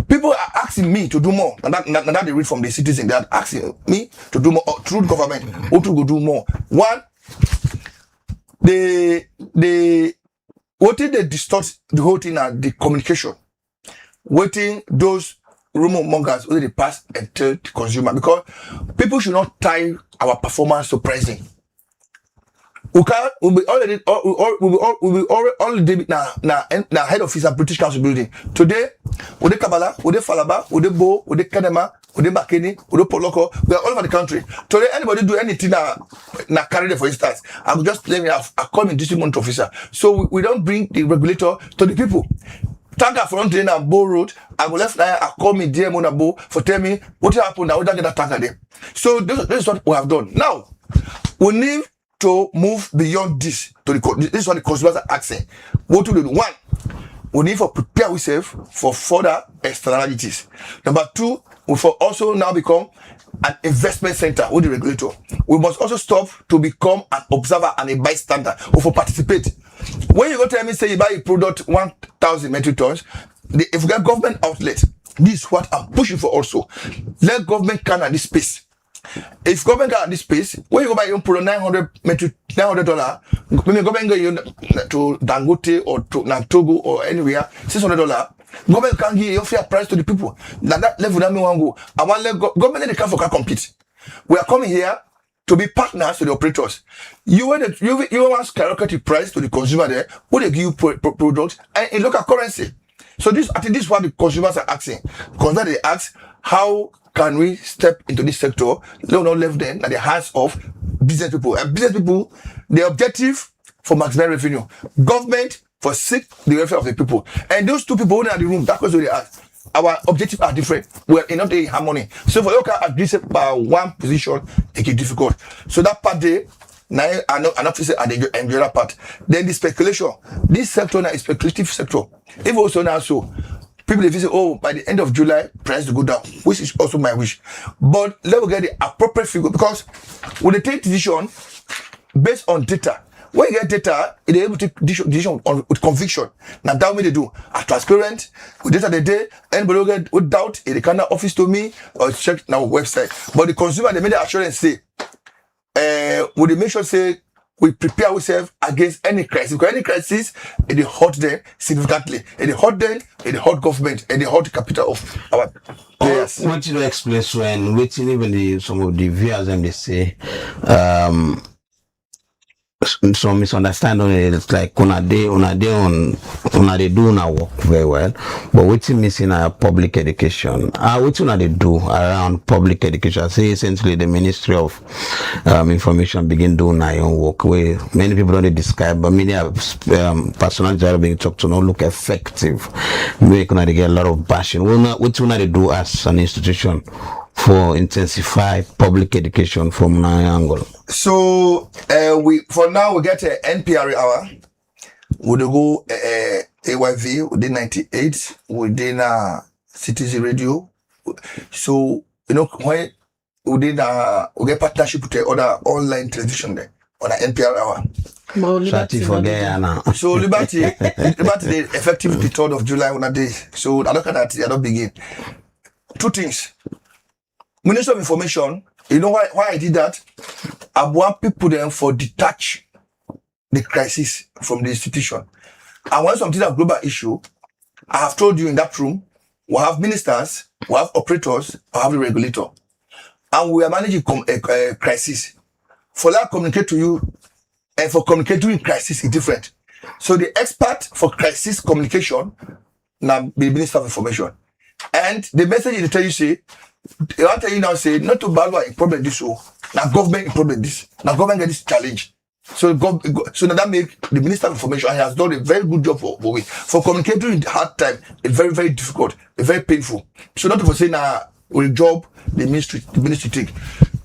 people are asking me to do more. And that they read from the citizen. They are asking me to do more through the government. How to do more? 1, what did they distort the whole thing and the communication? Waiting those rumor mongers whether they pass and tell the consumer, because people should not tie our performance to pricing. We'll be already now head office at British Council building. Today, with the Kabbalah, with the Falaba, with the Bo, with the Kadema, with the Makeni, with the Poloko, we are all over the country. Today, anybody do anything na carry for instance, I'm just playing I call me district monitoring officer. So we don't bring the regulator to the people. Tanker for today na Bo Road, I go left now, I call me DMO na Bo for tell me what happened, I will get that tanker there. So this is what we have done. Now, we need to move beyond this this is what the consumers are asking. What to do? 1, we need to prepare ourselves for further externalities. Number 2, we will also now become an investment center with the regulator. We must also stop to become an observer and a bystander or for participate. When you go tell me say you buy a product 1,000 metric tons, if you get government outlet, this is what I'm pushing for also. Let government can at this space. If government can at this space, when you go buy your product $900, when you government go to Dangote or to Togo or anywhere, $600, government can give a fair price to the people. That level that me want go. I want let government they can compete. We are coming here to be partners to the operators. You want to skyrocket the price to the consumer there, who they give you products and in local currency. So I think this is what the consumers are asking. Consumer they ask, how can we step into this sector? Let not leave them at the hands of business people. And business people, the objective for maximum revenue. Government for seek the welfare of the people. And those 2 people who are in the room, that's what they ask. Our objectives are different. We're not in harmony. So for you can agree by one position, it is difficult. So that part there, now I not say I enjoy that part. Then the speculation. This sector now is speculative sector. If also now so people if you say, oh, by the end of July, price to go down, which is also my wish. But let me get the appropriate figure, because when they take decision based on data, when you get data, it is able to take decision with conviction. Now that way they do. Are transparent with data they day. Anybody will get with doubt, they can office to me or check now website. But the consumer they made the assurance say, would they make sure say we prepare ourselves against any crisis. Because any crisis, it hurt them significantly. It hurt them, it hurt government, and it hurt the capital of our players. What you explain when waiting even some of the viewers and they say some misunderstanding. It's like una dey do una work very well, but what's missing are public education. What una dey do around public education? Say essentially the Ministry of Information begin doing our own work. Where many people don't describe, but many have personal job being talked to not look effective. Make una dey get a lot of bashing. What una dey do as an institution for intensify public education from my angle? So we get a NPRA hour. We go AYV within 98 within Citizen Radio. So when we get partnership with the other online television there on the NPRA hour. So Liberty the effective the 3rd of July on a day. So I look at that, I don't begin. Two things. Minister of Information, you know why I did that? I want people then for detach the crisis from the institution. And when something is a global issue, I have told you in that room, we have ministers, we have operators, we have the regulator. And we are managing a crisis. For that communicate to you, and for communicate during crisis is different. So the expert for crisis communication, now the Minister of Information. And the message they tell you say, they want to tell you now say, not to balance a problem this so now government problem this. Now government get this challenge. So now that make the Minister of Information, and he has done a very good job for it. For communicating in the hard time, it's very, very difficult, it's very painful. So not to say now with job the ministry take.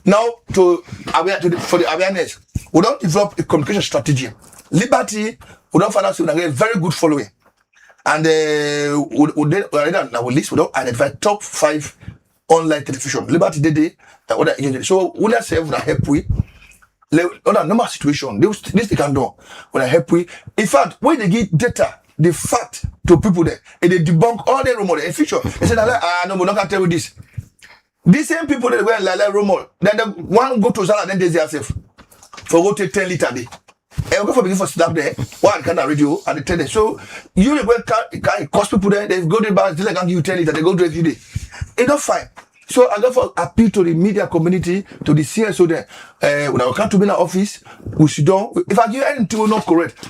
Now for the awareness, we don't develop a communication strategy. Liberty, we don't find out so we get a very good following. And we list, we don't identify top 5 online television. Liberty Day, other agency. So we not say we help we. On a normal situation, this they can do. When I help we, in fact, when they give data, the fact to people there, and they debunk all the rumors in future. They say, no, we're not gonna tell you this. These same people that were like rumor, then the one go to Zala, then they say yourself for go take 10 liters a day. And go for begin for slap there, one kind of radio and they tell them. So you can cost people there, they go to the bar, they can give you 10 liters, they go to every day. It's not fine. So I therefore appeal to the media community, to the CSO there. When I come to be in the office, we sit down. If I give anything we're not correct,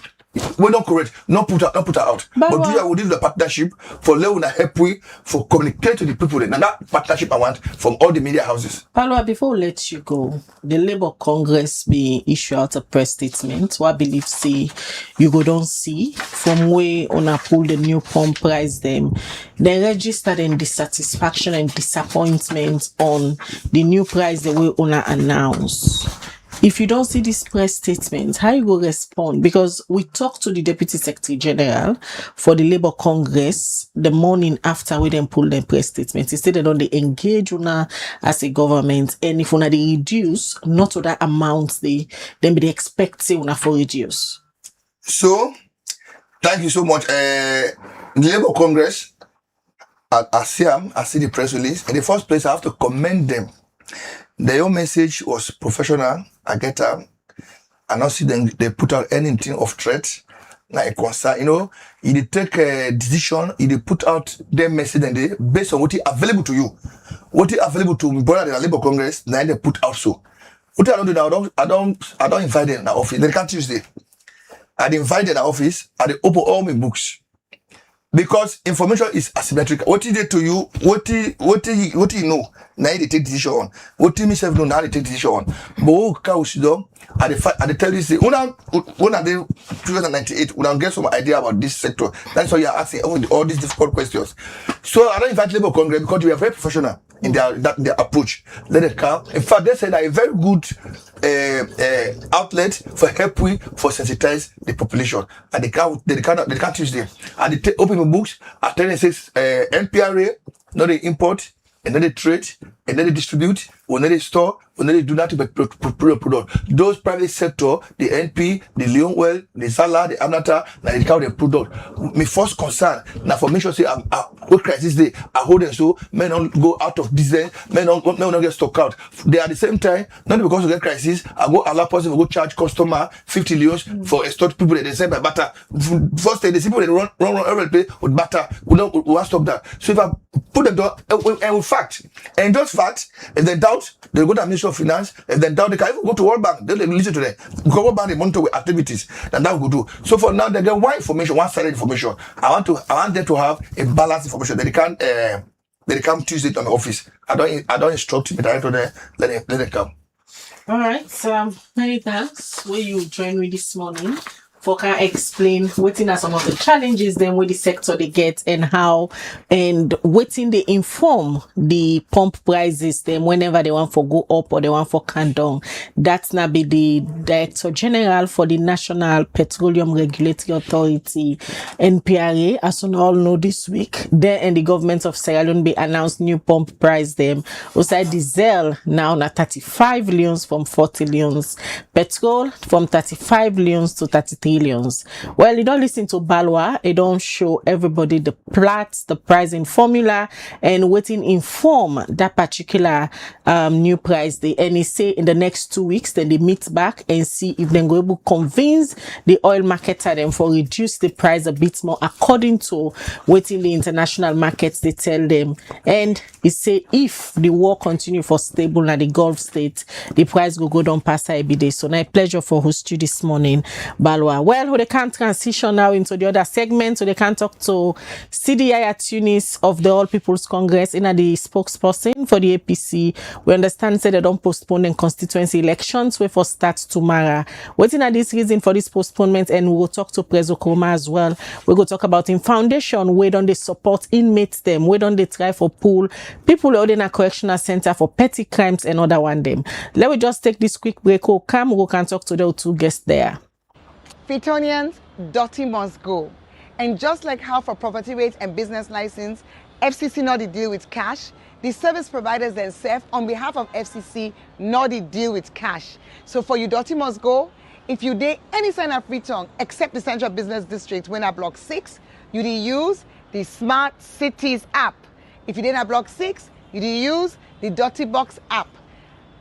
not put her out. But do you will do the partnership for Leona help we for communicate to the people there. Now that partnership I want from all the media houses. Palwa, before we let you go, the Labour Congress be issue out a press statement. What I believe say you go don't see from where on a pull the new pump price them. They registered in dissatisfaction and disappointment on the new price the way on announce. If you don't see this press statement, how you will respond? Because we talked to the Deputy Secretary General for the Labour Congress the morning after we then pull the press statement. He said they don't engage una as a government, and if una they reduce, not to that amount then be expect una for reduce. So, thank you so much. The Labour Congress, I see the press release. In the first place, I have to commend them. Their message was professional. I get them. I not see them. They put out anything of threat, like concern. You take a decision. You put out their message and they based on what is available to you, what is available to me brother the Labour Congress. Now they put out so. What I don't do now, I don't invite them in the office. They can't Tuesday. I invite them in the office. I open all my books. Because information is asymmetric. What he did to you, what he know, now they take decision on. What he himself know, now they take decision on. But I tell you, say, when I 2098, when I get some idea about this sector, that's why you're asking all these difficult questions. So I don't invite Labour Congress because we are very professional in their approach. Let it come. In fact, they said that a very good outlet for help we for sensitize the population, and they can't use them. And they open my books. I tell them says NPRA, not the import, and then they trade, and then they distribute, when they store, when they do not product. Those private sector, the NP, the Leon Well, the Sala, the Amnata, now they count the product. My first concern, now for me sure say what crisis they are holding so men don't go out of business, men don't get stock out. They at the same time, not because of the crisis, I go allow person go charge customer 50 leons for extort people that they say by butter. First day, the people that run every day with butter, we want to stop that. So if I put them down, and in fact, and just fact. If they doubt, they go to the Ministry of Finance. If they doubt, they can even go to World Bank. They listen to them. Because World Bank, they monitor with activities. And that will do. So for now, they get one information, one solid information. I want them to have a balanced information. They come Tuesday to my office. I don't instruct the director there. Let them come. All right. So many thanks. Where you join me this morning. For can explain what are some of the challenges then with the sector they get and how and waiting they inform the pump prices them whenever they want for go up or they want for come down. That's now be the Director General for the National Petroleum Regulatory Authority NPRA. As you all know, this week there and the government of Sierra Leone be announced new pump price them. Also diesel now na 35 leons from 40 leons. Petrol from 35 leons to 33 leons. Well, you don't listen to Balwa, it don't show everybody the plots, the pricing formula, and waiting inform that particular new price. And they say in the next 2 weeks, then they meet back and see if they go able to convince the oil marketer them for reduce the price a bit more according to waiting the international markets they tell them. And it say if the war continue for stable in the Gulf state, the price will go down past every day. So now a pleasure for host you this morning, Balwa. Well, they can transition now into the other segment, so they can talk to CDI Tunis of the All People's Congress in the spokesperson for the APC. We understand say they don't postpone the constituency elections we for start tomorrow. Waiting at this reason for this postponement, and we will talk to Prezo Kroma as well. We go talk about in foundation where don't they support inmates them, where don't they try for pool people out in a correctional center for petty crimes and other one them. Let me just take this quick break. We can talk to the two guests there. Fitonians, dirty must go. And just like how for property rates and business license, FCC not the deal with cash, the service providers themselves on behalf of FCC not the deal with cash. So for you dirty must go, if you did any sign of return except the Central Business District when at Block 6, you did use the Smart Cities app. If you didn't at Block 6, you did use the Dirty Box app.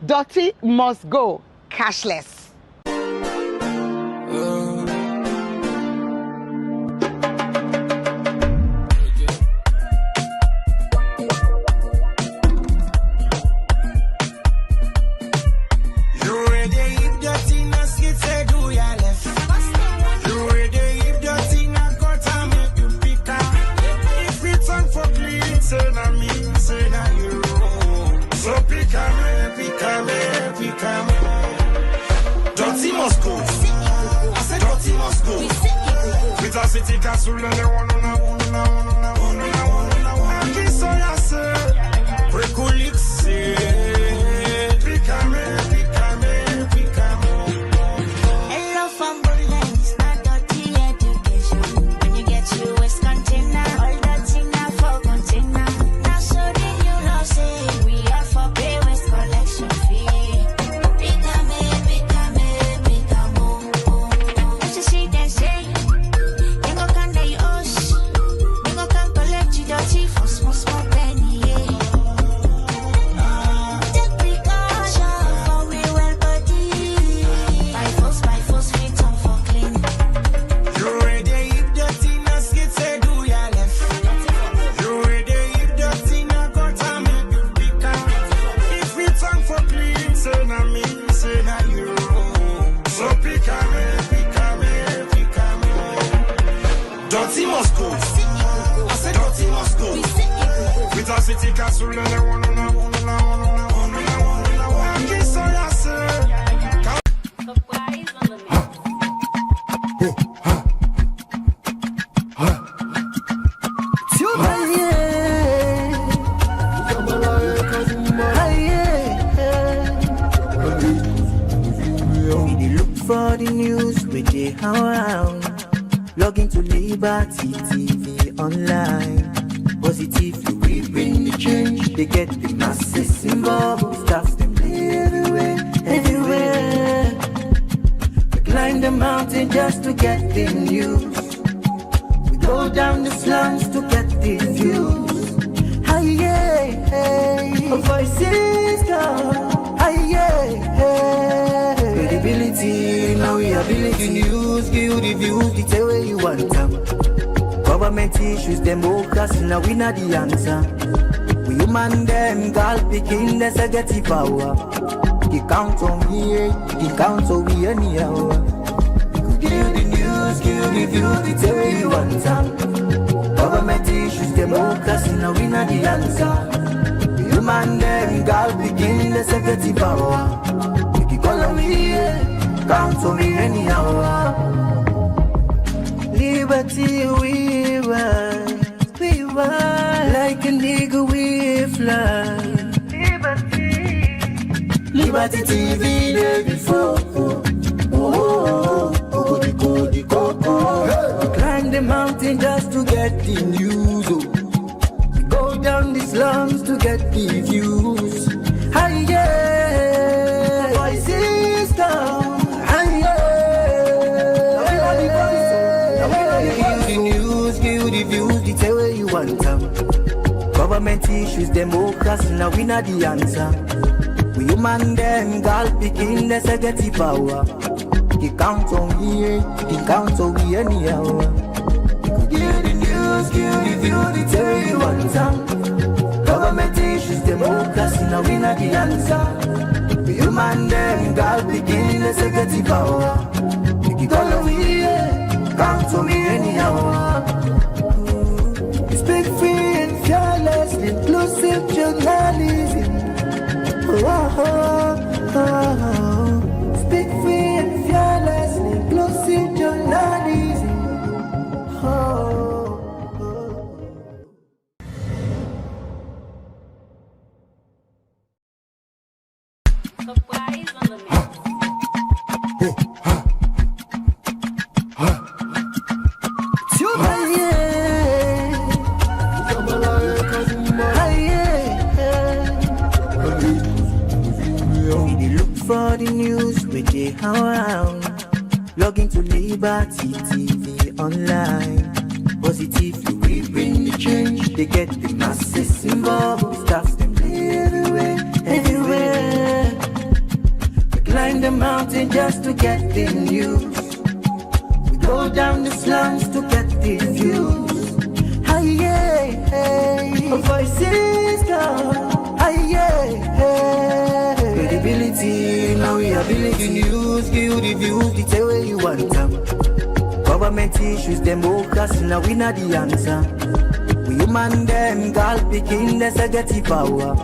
Dirty must go, cashless. City Castle and they want City Castle and they want for the news with the around. Log into Liberty TV online. Positively we bring the change. They get the masses involved. Stuff them everywhere. We climb the mountain just to get the news. We go down the slums to get the views. Hi, yeah, hey. Voices come. Hi, yeah, hey. Credibility, now we ability. News, give you the views, detail where you want them. Government issues, democracy, now we not the answer. We Human them girl picking the get power. He count on me, he count on me anyhow. Give the news, give the views, the tell you one time. Government issues, democracy, now we not the answer. Human them girl picking the get power. He call on me, count on me anyhow. Liberty we want. We ride like a nigga, we fly. Liberty TV, there before. We climb the mountain just to get the news. Oh. We go down the slums to get the views. Hi, yeah. Voices down. Hi, yeah. Give the news, give the views, the tell where you want them. Government issues, democracy, now we not the answer. We human them, girl picking the get power. He count on me, he count on me anyhow. Give the news, give the views, the tell where you want them. Government issues, democracy, now we not the answer. We human them, girl picking the get power. He call on me, count on me anyhow. Speak free and fearless, inclusive journalism. Speak free and fearless, inclusive journalism. For the news we dey around. Log into Liberty TV online. Positively we bring the change. They get the masses involved. Staff them everywhere, everywhere. We climb the mountain just to get the news. We go down the slums to get the views. Hi, yeah, hey. Voices down. Hi, yeah, hey. Credibility, now we ability. News, give the views, the tell where you want them. Government issues, democracy, now we not the answer. We human them, girl picking the get power.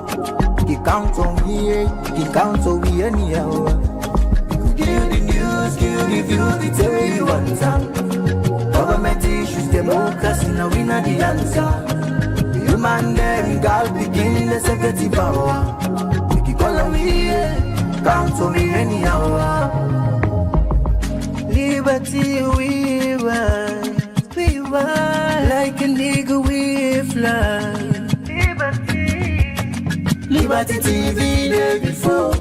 He count on me, he count on me anyhow. Give the news, give the views, the tell where you want them. Government issues, democracy, now we not the answer. We human them, girl picking the get power. Call on me, count on me anyhow. Liberty we ride like a nigga we fly. Liberty TV there before.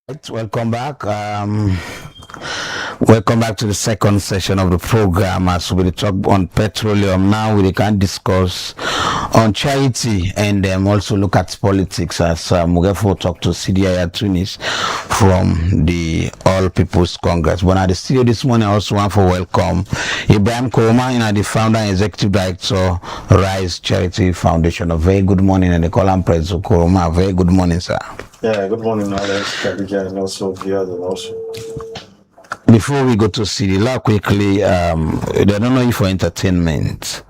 Right, welcome back. Welcome back to the second session of the program as we talk on petroleum. Now we can discuss on charity and also look at politics as Mugefo talked to CDI Tunis from the All People's Congress. But at the studio this morning I also want to welcome Ibrahim Koroma, the founder and executive director Rise Charity Foundation. A very good morning, and the Column President Koroma. Very good morning, sir. Yeah, good morning, Alex, Khadija, and also viewers and also. Before we go to CD, quickly, I don't know if for entertainment.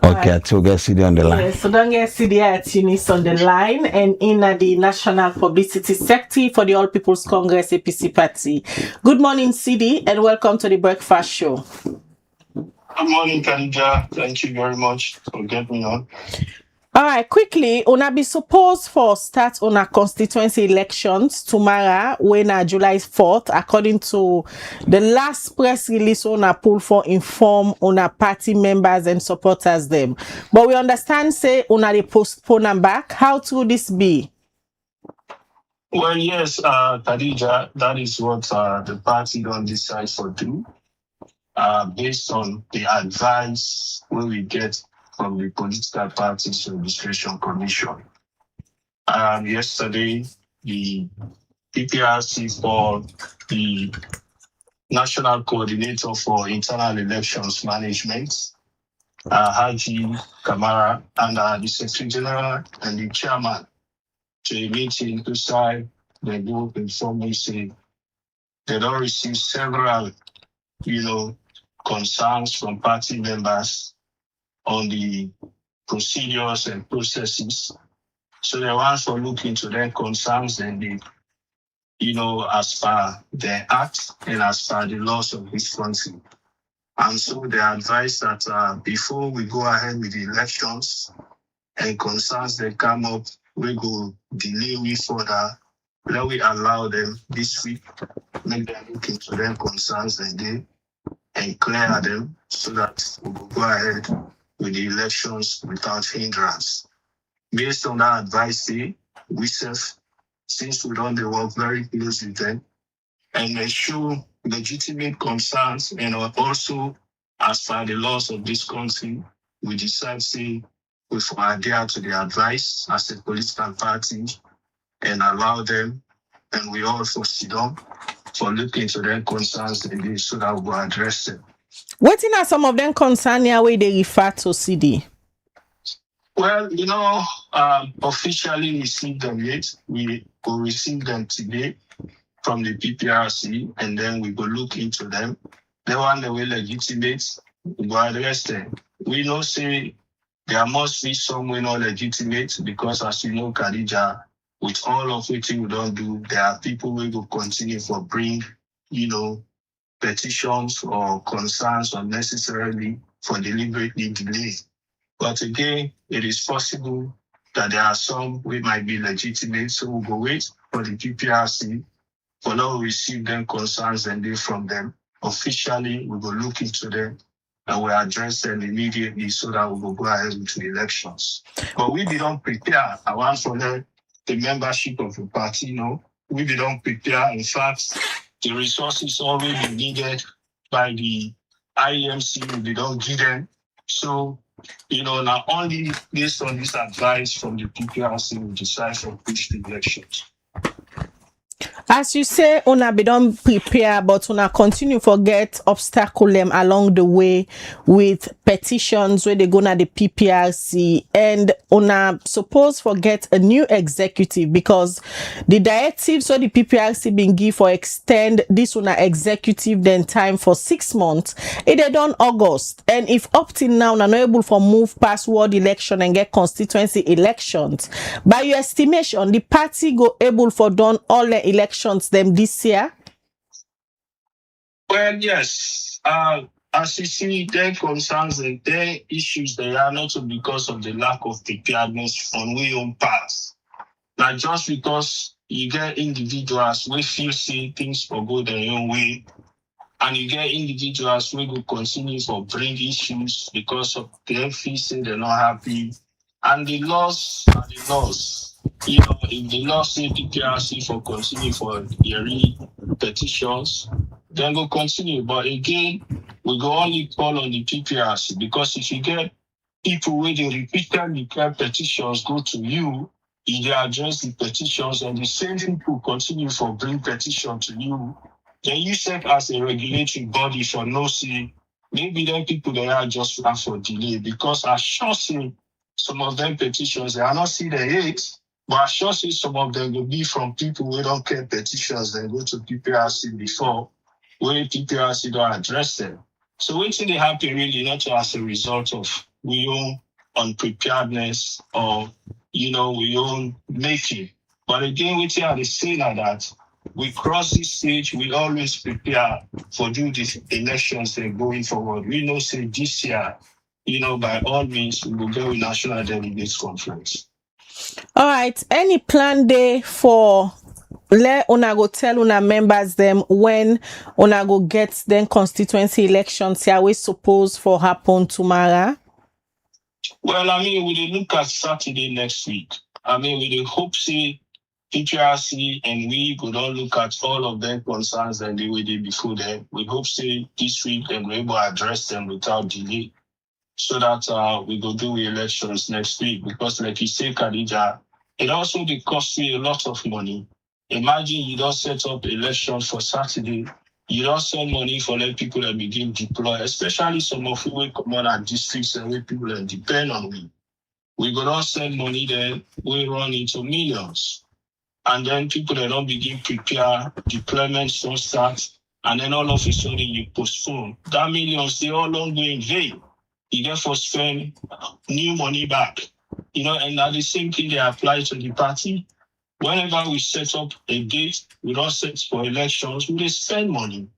Okay, to get CD on the line. Yes, so don't get CD at Tunis on the line and in the National Publicity Secretary for the All People's Congress APC Party. Good morning, CD, and welcome to the Breakfast Show. Good morning, Khadija. Thank you very much for getting me on. All right, quickly, una be supposed for start on a constituency elections tomorrow, when July 4th, according to the last press release on a poll for inform on a party members and supporters them. But we understand, say, una they postpone them back. How to this be? Well, yes, Khadija, that is what the party don't decide for do, based on the advice we get from the Political Parties Registration Commission. Yesterday, the PPRC, for the National Coordinator for Internal Elections Management, Haji Kamara, and the Secretary General and the Chairman to a meeting to side the group inform me say they don't receive several, concerns from party members on the procedures and processes. So they want to look into their concerns and the, as per their act and as per the laws of this country. And so they advise that before we go ahead with the elections and concerns that come up, we go delay we further. Let we allow them this week, make them look into their concerns and clear them so that we will go ahead with the elections without hindrance. Based on that advice, we since we don't work very close with them and they show legitimate concerns and also as per the laws of this country, we decide we adhere to the advice as a political party and allow them and we all proceed on for looking into their concerns and so that we will address them. What are some of them concern here where they refer to CD? Well, officially received them yet. We will receive them today from the PPRC, and then we will look into them. They want the way legitimate, we will address them. We know say there must be some way not legitimate because as you know, Khadija, with all of which we don't do, there are people who will continue for bring, petitions or concerns unnecessarily for deliberately delay. But again, it is possible that there are some we might be legitimate, so we'll go wait for the PPRC for now receive them concerns and they from them. Officially, we will look into them and we'll address them immediately so that we will go ahead with the elections. But we don't prepare. I want for the membership of the party, we don't prepare. In fact, the resources already been needed by the IEMC, we don't give them. So, not only based on this advice from the PPRC, we decide for which the elections. As you say, una be don't prepare, but una continue forget obstacle them along the way with petitions where they go na the PPRC, and una suppose forget a new executive because the directives so the PPRC been give for extend this una executive then time for 6 months. It they done August, and if up till now na not able for move past ward election and get constituency elections, by your estimation, the party go able for done all the elections them this year? Well, yes. As you see, their concerns and their issues, they are not because of the lack of preparedness on we own parts. Not just because you get individuals we feel see things for go their own way, and you get individuals who will continue for bring issues because of their feel say they're not happy. And the laws are the laws. If the law say PPRC for continue for hearing petitions, then we'll continue. But again, we go only call on the PPRC because if you get people where they repeatedly declare petitions go to you, if they address the petitions and the same people continue for bring petition to you, then you serve as a regulatory body for no say. Maybe then people they are just run for delay because I sure see some of them petitions, they are not see the hate. But I sure see some of them will be from people who don't care petitions then go to PPRC before, where PPRC don't address them. So what's they happen really not as a result of we own unpreparedness or we own making. But again, we are the saying that we cross this stage, we always prepare for do these elections and going forward. We know say this year, by all means we will go with National Delegates Conference. All right, any plan day for let una go tell una members them when una go get them constituency elections here we suppose for happen tomorrow? Well, we will look at Saturday next week. We will hope see PPRC and we could all look at all of their concerns and the way they before them. We hope see this week and we're able to address them without delay, so that we go do elections next week. Because like you say, Khadija, it also costs you a lot of money. Imagine you don't set up elections for Saturday, You don't send money for let people that begin deploy, especially some of who will come on our districts and where people that depend on we. We go not send money, then we run into millions. And then people that don't begin prepare, deployments don't start, and then all of a sudden you postpone. That millions, they all don't go in vain. You therefore spend new money back. And now the same thing they apply to the party. Whenever we set up a date, we don't set for elections, we just spend money.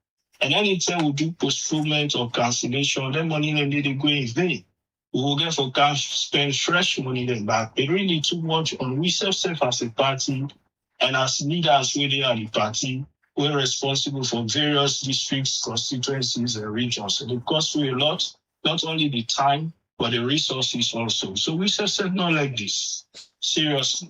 And anytime we do postponement or cancellation, that money then they go in vain. We will get for cash, spend fresh money then back. It really too much on we self as a party and as leaders within the party. We're responsible for various districts, constituencies, and regions. So it costs you a lot, not only the time, but the resources also. So we said not like this. Seriously.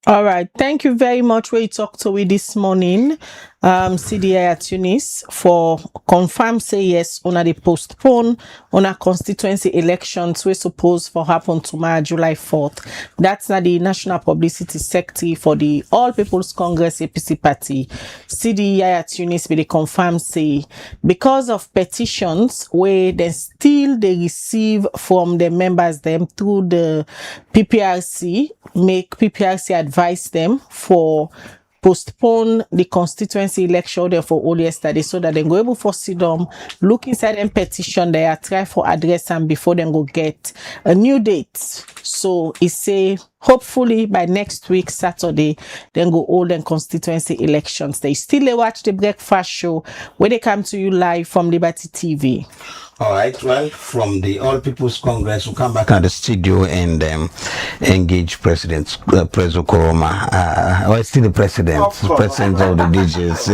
All right. Thank you very much. We talked to we this morning, CDI at Tunis, for confirm say yes on the postpone on our constituency elections we supposed for happen tomorrow, July 4th. That's not the National Publicity Secretary for the All People's Congress APC Party. CDI at Tunis be the confirm say because of petitions where they receive from the members them through the PPRC, make PPRC advise them for postpone the constituency election there for all yesterday so that they go able for sit down, look inside them petition they are try for address them before they go get a new date. So it say hopefully by next week Saturday then go hold them constituency elections. They still watch the breakfast show where they come to you live from Liberty TV. All right, well, from the All People's Congress, we'll come back at the studio and engage President Prezo Koroma. Well, still the president of the DJs.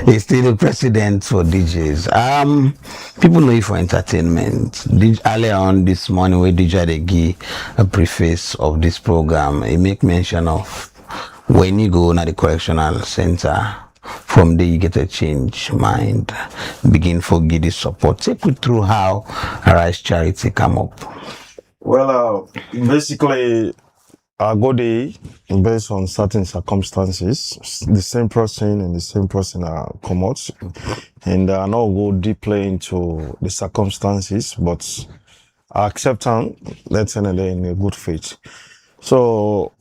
He's still the president for DJs. People know you for entertainment. Earlier on this morning, we DJ they give a preface of this program. He make mention of when you go to the correctional center. From there, you get a change mind, begin for giddy support. Take me through how Arise Charity come up. Well, basically, I go there based on certain circumstances. The same person come out, and I not go deeply into the circumstances, but I accept them. Let's end it in a good faith. So.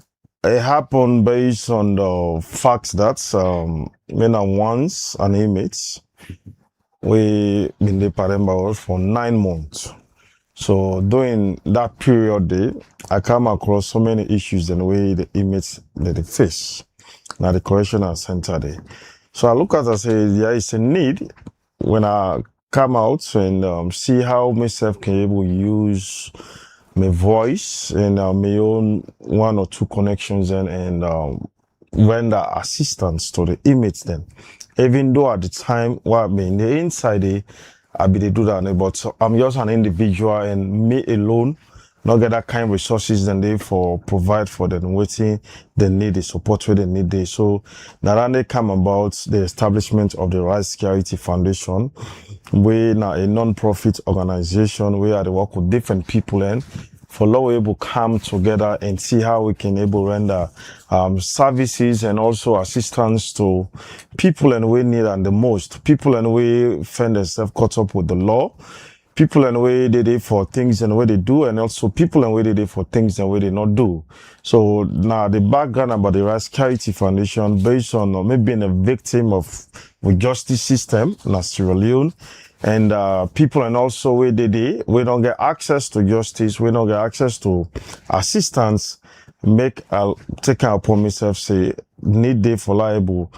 It happened based on the fact that men and once an inmates we been the Paremba for 9 months. So during that period day, I come across so many issues in the way the inmates that they face. Now the correctional center day. So I look at it and say there is a need when I come out and see how myself can able use my voice and my own 1 or 2 connections and render assistance to the inmates then. Even though at the time, what I mean, the inside I be they do that, but I'm just an individual and me alone, not get that kind of resources than they for provide for them waiting they need the support where they need they. So now they come about the establishment of the Rise Security Foundation. We now a non-profit organization where they work with different people and for law able come together and see how we can able render services and also assistance to people and we need and the most people and we find themselves caught up with the law. People and way they did for things and way they do, and also people and way they did for things and way they not do. So now the background about the Rise Security Foundation based on me being a victim of the justice system in Sierra Leone, and people and also way they did, we don't get access to justice, we don't get access to assistance. Take upon myself say need day for liable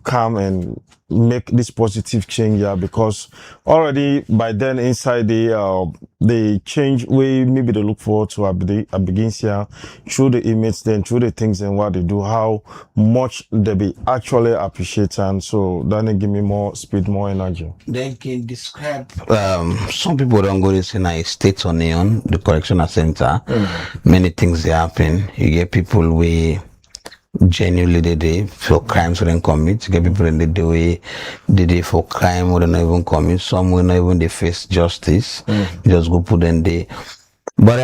come and make this positive change here because already by then inside the change way maybe they look forward to I begins here through the image then through the things and what they do how much they be actually appreciate and so then it give me more speed more energy. Then can describe some people don't go this in a state on the correctional center. Many things they happen. You get people we genuinely they do for crimes we don't commit. You get people in the day they do for crime we don't even commit. Some will not even they face justice. Just go put them there. But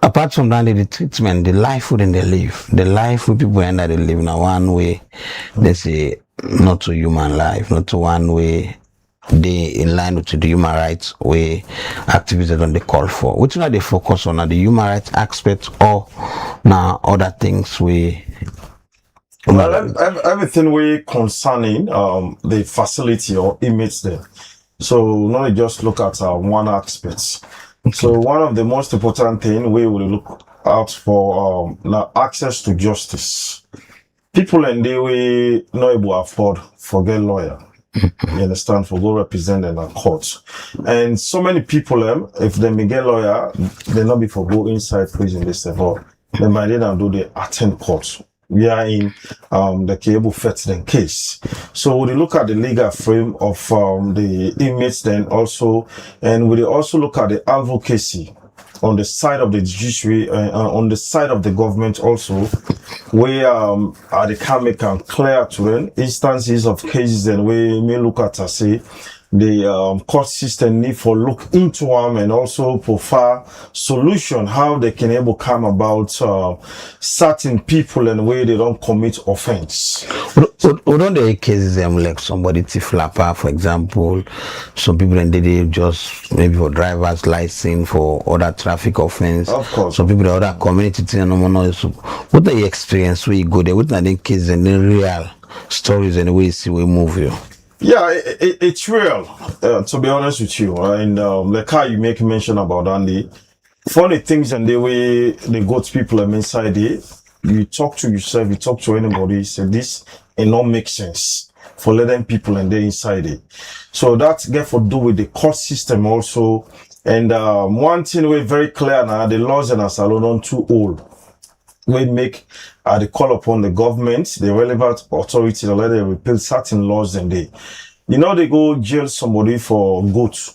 apart from that, the treatment, the life within they live, the life with people in that they live now one way, they say not to human life, not to one way they in line with the human rights way activities on the call for. Which one they focus on the human rights aspect or now other things we Well, everything we concerning the facility or image there. So not just look at one aspect. So one of the most important thing we will look out for now access to justice. People and they will not able to afford forget lawyer. You understand, for go represent them in court. And so many people, if they may get lawyer, they not be for go inside prison, they say, oh, they might then do the attend court. We are in the cable fetching case. So we look at the legal frame of the inmates then also, and we also look at the advocacy on the side of the judiciary, on the side of the government also, where they can make clear to them instances of cases and we may look at say the court system need for look into them and also provide solution how they can able come about certain people and where they don't commit offense. We don't the cases like somebody flapper, for example, some people and they just maybe for driver's license for other traffic offense. Of course. Some people other community thing. What are your experience where you go there? What are the cases and the real stories and the way you see we move you? Yeah, it's real, to be honest with you. And like how you make mention about Andy, funny things and the way the goat people are inside there, you talk to yourself, you talk to anybody, you say this, it don't make sense for letting people and they inside it. So that's get for do with the court system also. And one thing we're very clear now, the laws in Asalo not too old. We make the call upon the government, the relevant authority to let them repeal certain laws and they go jail somebody for goat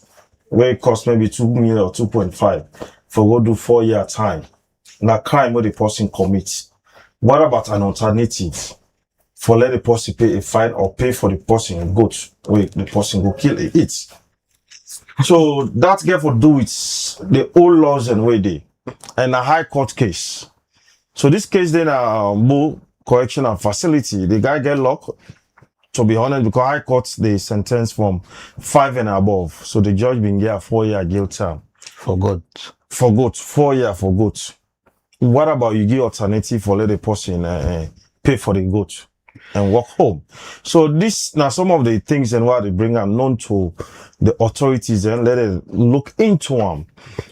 where it costs maybe 2 million or 2.5 for go do 4-year time. Now crime where the person commits. What about an alternative for let the person pay a fine or pay for the person goat where the person go kill it? So that get for do with the old laws and way they and a high court case. So this case then more correctional facility. The guy get locked, to be honest, because high court they sentence from 5 and above. So the judge been get a 4-year jail term. For goat. 4 year for goat. What about you give alternative for let the person pay for the goat and walk home? So this now some of the things and what they bring are known to the authorities and let them look into them.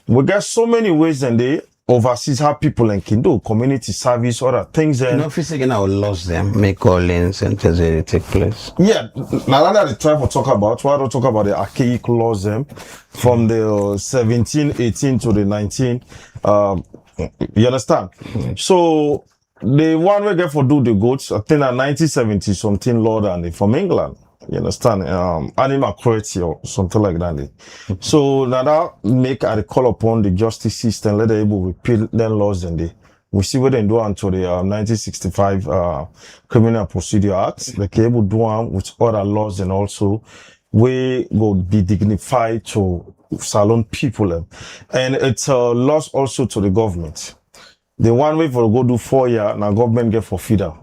We got so many ways and they overseas how people can do community service, other things. And office again, I will lose them, make call-ins and they take place. Yeah, now that the try to talk about, why don't talk about the archaic laws them from the 1718 to the 19. You understand? Mm-hmm. So the one we get for do the goats, I think in 1970 something law and from England. You understand? Animal cruelty or something like that. So now that make a call upon the justice system, let them able repeal them laws and they we see what they do until the 1965 Criminal Procedure Act. They can able do one with other laws and also we will be dignified to salon people. And it's a loss also to the government. The one way for go do 4 year, now government get for feeder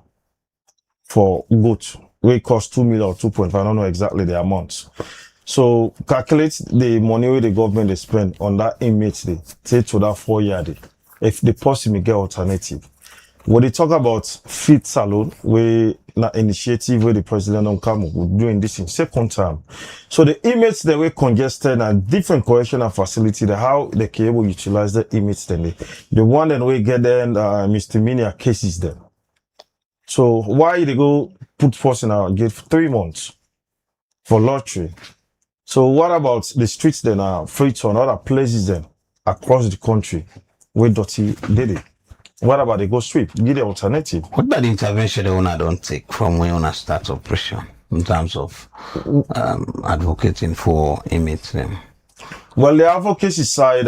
for goat. It cost 2 million or 2.5. I don't know exactly the amount. So calculate the money where the government they spend on that inmate they take to that 4 year day. If the person may get alternative. When they talk about fit salon, where na initiative where the president don't come doing this in second term. So the inmates they were congested and different correctional facility, the how they can able utilize the inmates then the one that we get then misdemeanor cases then. So why they go put person out and get 3 months for lottery? So what about the streets then are free to other places then across the country where dirty did it? What about they go sweep? Give the alternative. What about the intervention the owner don't take from when owner starts operation in terms of advocating for inmates them? Well, the advocacy side,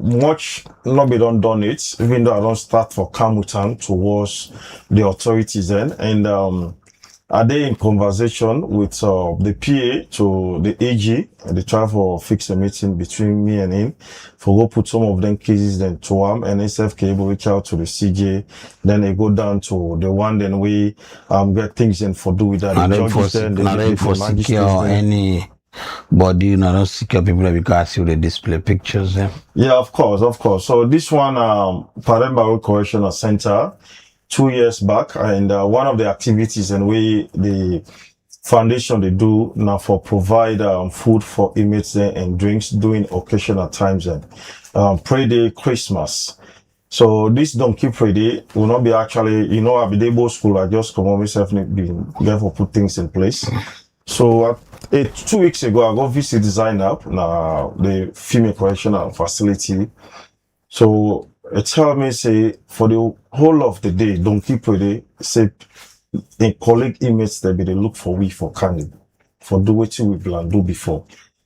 much not be done it, even though I don't start for Kamutan towards the authorities then. And Are they in conversation with the PA to the AG? And they try for fix a meeting between me and him for go put some of them cases then to him, and SFK able reach out to the CJ. Then they go down to the one, then we get things in for do with that. The judges then they for secure any body, you know, not secure people because you they display pictures. Yeah, of course. So this one, Paremba Correctional Center, 2 years back, and one of the activities and the foundation they do now for provide food for inmates and drinks during occasional times and pray day, Christmas. So this donkey pray day will not be actually, I'll be able school. I just come on myself being therefore put things in place. So 2 weeks ago, I got visit design up now the female correctional facility. So it tell me say for the whole of the day, don't keep with it. Say in colleague inmates they look for we for candy, for do what we plan do before.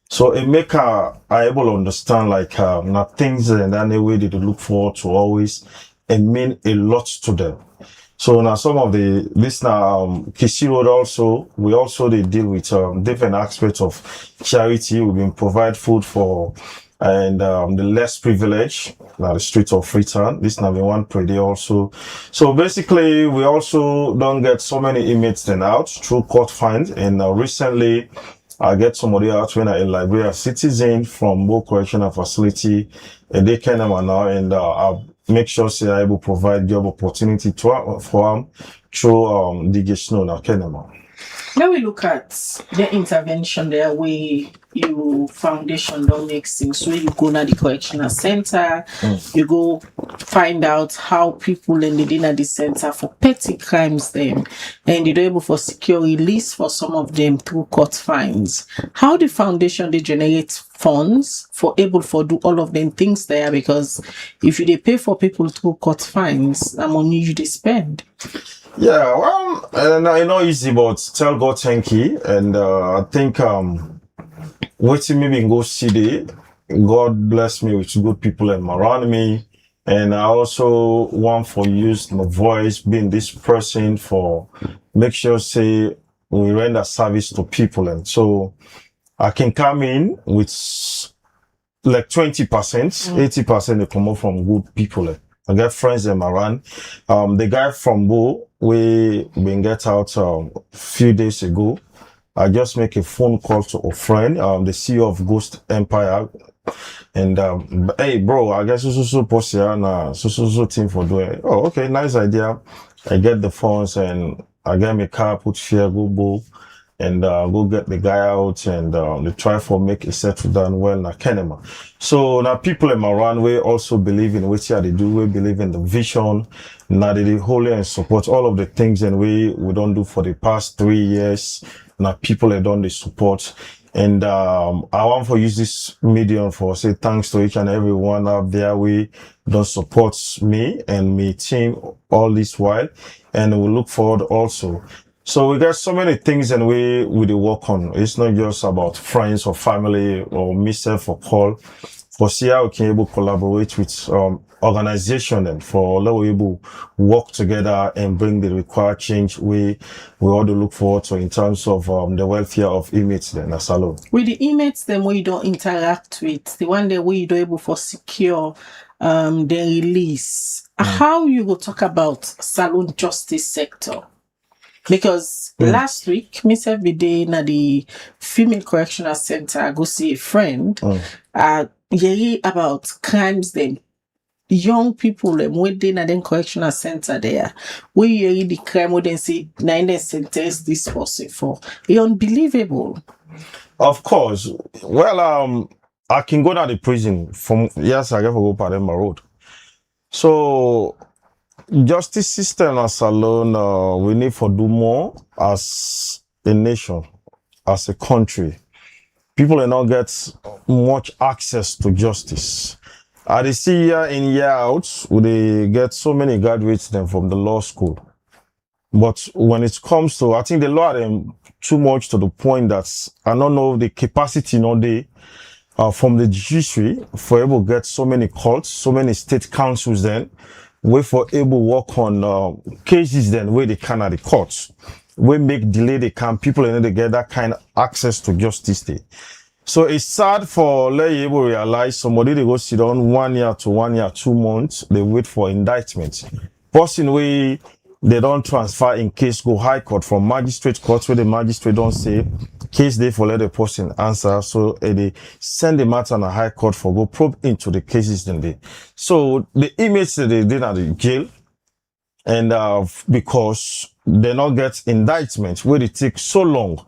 So it make her able to understand like now things and any way they look forward to always and mean a lot to them. So now some of this now Kishi Road also we also they deal with different aspects of charity. We've been provide food for and the less privileged, now the streets of Freetown. This now we want pretty also. So basically we also don't get so many inmates then out through court fines, and recently I get somebody out when I in Liberia citizen from Bo Correctional Facility and they can now and I make sure say I will provide job opportunity for them through the Snow now Kenema. Now we look at the intervention there where you foundation don't make sense. So you go to the correctional center, you go find out how people in the center for petty crimes them, and you're able for secure release for some of them through court fines. How the foundation they generate funds for able for do all of them things there, because if you they pay for people through court fines, that money you they spend. Yeah, well, I know easy, but tell God thank you. And I think waiting maybe go see the God bless me with good people around me. And I also want for use my voice being this person for make sure say we render service to people. And so I can come in with like 20%, 80% they come out from good people. I got friends them around. The guy from Bo, we been get out a few days ago. I just make a phone call to a friend, the CEO of Ghost Empire. And hey bro, I guess so post here so team for doing. Oh, okay, nice idea. I get the phones and I get my car, put fear, go Bo, and go get the guy out and they try for make a settle down well na Kenema. So now people in around we also believe in what they do, we believe in the vision, now they wholly and support all of the things and we don't do for the past 3 years. Now people are done the support. And I want to use this medium for say thanks to each and every one out there we don't support me and my team all this while, and we look forward also. So we got so many things and we work on. It's not just about friends or family or myself or call. For see how we can able collaborate with organization and for how we able work together and bring the required change we ought to look forward to in terms of the welfare of inmates then as alone. With the inmates them where you don't interact with, the one that where you don't able for secure the release. How you will talk about salon justice sector? Because last week, me every day na the female correctional center, I go see a friend, hear about crimes them. Young people them when they na then correctional center there. We hear the crime when they say nine sentence this person for. It's unbelievable. Of course. Well, I can go down the prison from yes, I get to go Paremba Road. So justice system as alone, we need to do more as a nation, as a country. People do not get much access to justice. I see year in, year out, they get so many graduates then from the law school. But when it comes to, I think they lower them too much to the point that I don't know the capacity from the judiciary for able to get so many courts, so many state councils then, where for able to work on cases then where they can at the courts. we make delay they can people and they get that kind of access to justice day. So it's sad for let you able realize somebody they go sit on 1 year to 1 year, 2 months, they wait for indictment. Person way they don't transfer in case go high court from magistrate court where the magistrate don't say case they for let the person answer. So they send the matter on a high court for go probe into the cases then they. So the image that they did at the jail and because they not get indictment where it takes so long.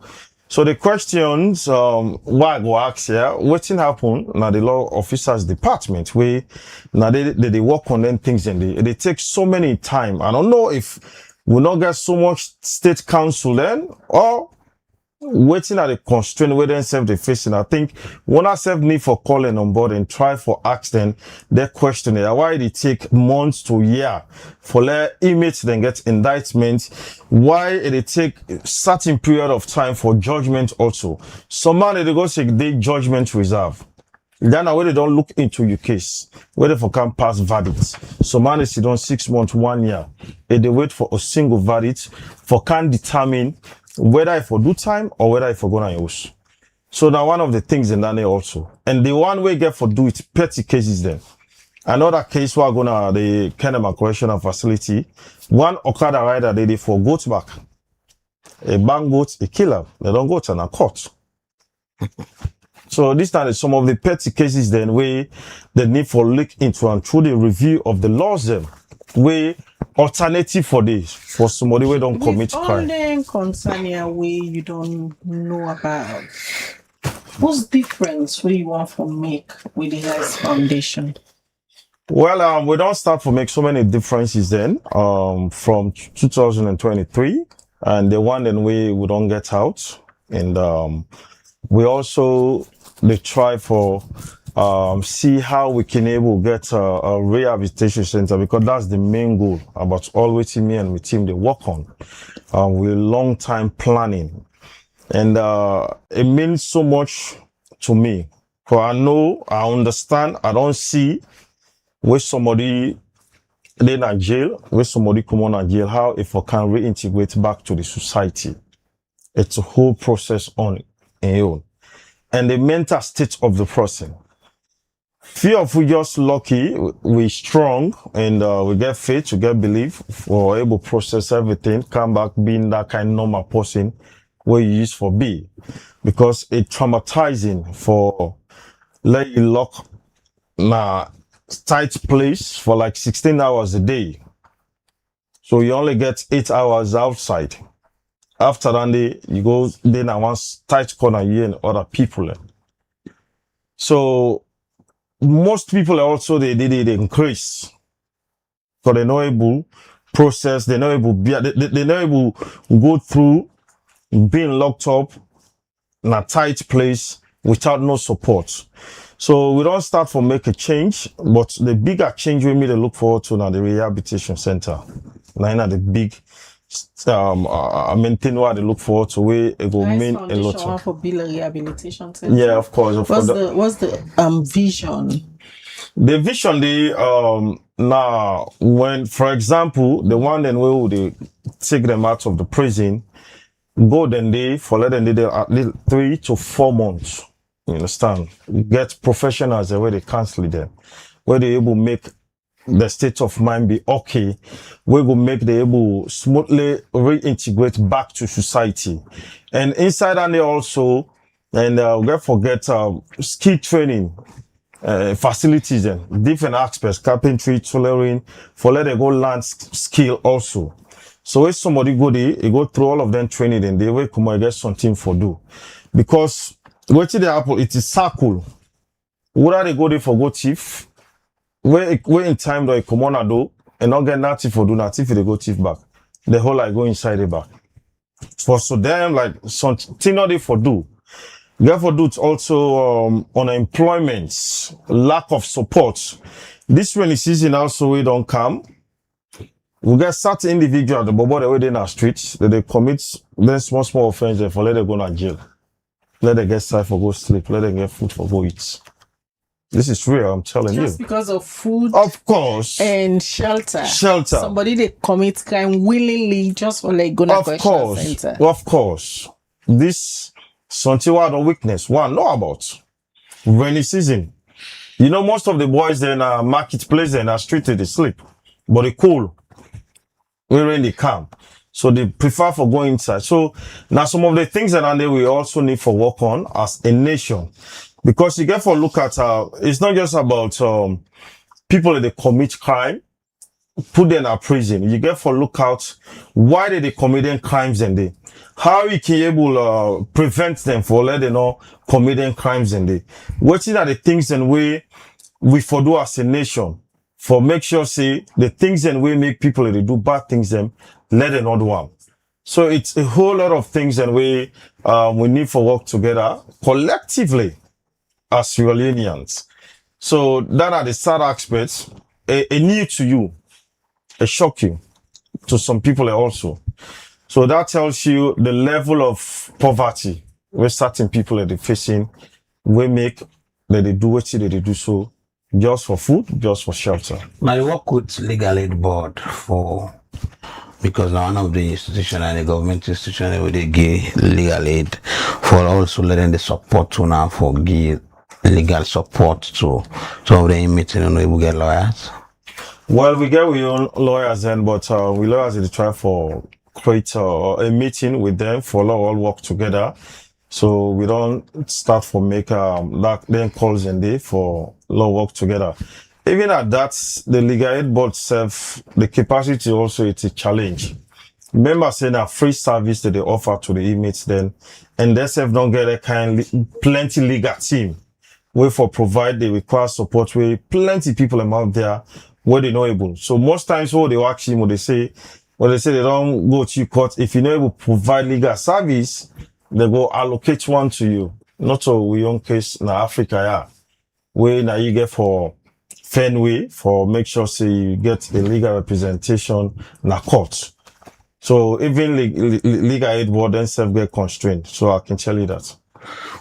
So the questions why I go ask here, what's happen now the law officers department where now they work on them things and they take so many time. I don't know if we not get so much state council then or waiting at the constraint where themselves they facing. I think one ourselves need for calling on board and try for ask them their question why they take months to year for their image then get indictment, why it take certain period of time for judgment also. Some man they go say they judgment reserve. Then where they don't look into your case, where they for can pass verdicts. Some man they sit on 6 months, 1 year, and they wait for a single verdict for can determine whether I for do time or whether I for go on use. So now one of the things in that also. And the one way get for do it petty cases then. Another case we're gonna the Kenema Correctional Facility. One Okada rider they for goat back. A bang goat, a killer. They don't go to a court. So this time is some of the petty cases then where the need for look into and through the review of the laws then where alternative for this for somebody who don't commit crime. All concern here way you don't know about. What's difference what you want to make with the Rice Foundation? Well, we don't start to make so many differences then from 2023 and the one then we don't get out and we also they try for see how we can able get a rehabilitation center because that's the main goal about always me and my team they work on with long time planning and it means so much to me because I know I understand I don't see where somebody they in jail where somebody come on a jail how if I can reintegrate back to the society. It's a whole process on its own and the mental state of the person. Few of we just lucky, we strong, and we get faith, we get belief, we're able to process everything, come back being that kind of normal person where you used for be. Because it's traumatizing for let you lock in a tight place for like 16 hours a day. So you only get 8 hours outside. After that day, you go then at one tight corner you and other people. So most people also they increase so they're not able process, they're not able they're not able go through being locked up in a tight place without no support. So we don't start from make a change, but the bigger change we need to look forward to now the rehabilitation center. Now the big maintain what they look forward to where it will mean a lot of for build a rehabilitation center. Yeah, of course. What's the vision? The vision now when for example the one then where would they take them out of the prison, go then they for let them they at least 3 to 4 months. You understand? Get professionals where they counsel them, where they able make the state of mind be okay, we will make the able smoothly reintegrate back to society. And inside and they also, and we don't forget skill training facilities and different aspects, carpentry, tailoring, for let them go learn skill also. So if somebody go there, you go through all of them training and they will come and get something for do. Because what the apple, it is circle. Whether they go there for go thief, where in time do I come on do and not get nothing for do nothing if they go thief back. The whole like go inside the back. For so them like something not they for do. Therefore do it also unemployment, lack of support. This rainy season also we don't come. We get certain individuals the bobo the way they in our streets that they commit then small offenses for let them go to jail. Let them get side for go sleep, let them get food for go eat. This is real, I'm telling you. Just because of food, of course, and shelter. Shelter. Somebody they commit crime willingly just for like going to correctional center. Of course. This something what a weakness. One know about rainy season. You know, most of the boys in a marketplace and are street they sleep, but they cool. We're in the camp. So they prefer for going inside. So now some of the things that we also need for work on as a nation. Because you get for look at, it's not just about, people that commit crime, put them in prison. You get for look out why they committing crimes and they, how we can able, prevent them for letting know committing crimes and they. What are the things and we for do as a nation for make sure say the things and we make people they do bad things them, let them not do one. So it's a whole lot of things and we need for work together collectively as Sierra-Leoneans. So that are the sad aspects, a new to you, a shocking to some people also. So that tells you the level of poverty where certain people are facing, we make that they do what they do so just for food, just for shelter. Now you work with Legal Aid Board because now one of the institution and the government institution where they give legal aid for also letting the support to now for give legal support to some of the inmates and we get lawyers. Well, we get we own lawyers then, but we lawyers they try for create a meeting with them for all work together. So we don't start for make that then calls and day for law work together. Even at that, the legal aid board self, the capacity also it's a challenge. Remember saying a free service that they offer to the inmates then, and they self don't get a plenty legal team where for provide the require support where plenty people out there where they not able. So most times what they ask him, they say they don't go to court. If you're not able to provide legal service, they go allocate one to you. Not so we own case in Africa, yeah. Where now you get for Fenway for make sure say you get the legal representation in a court. So even legal aid board themselves get constrained. So I can tell you that.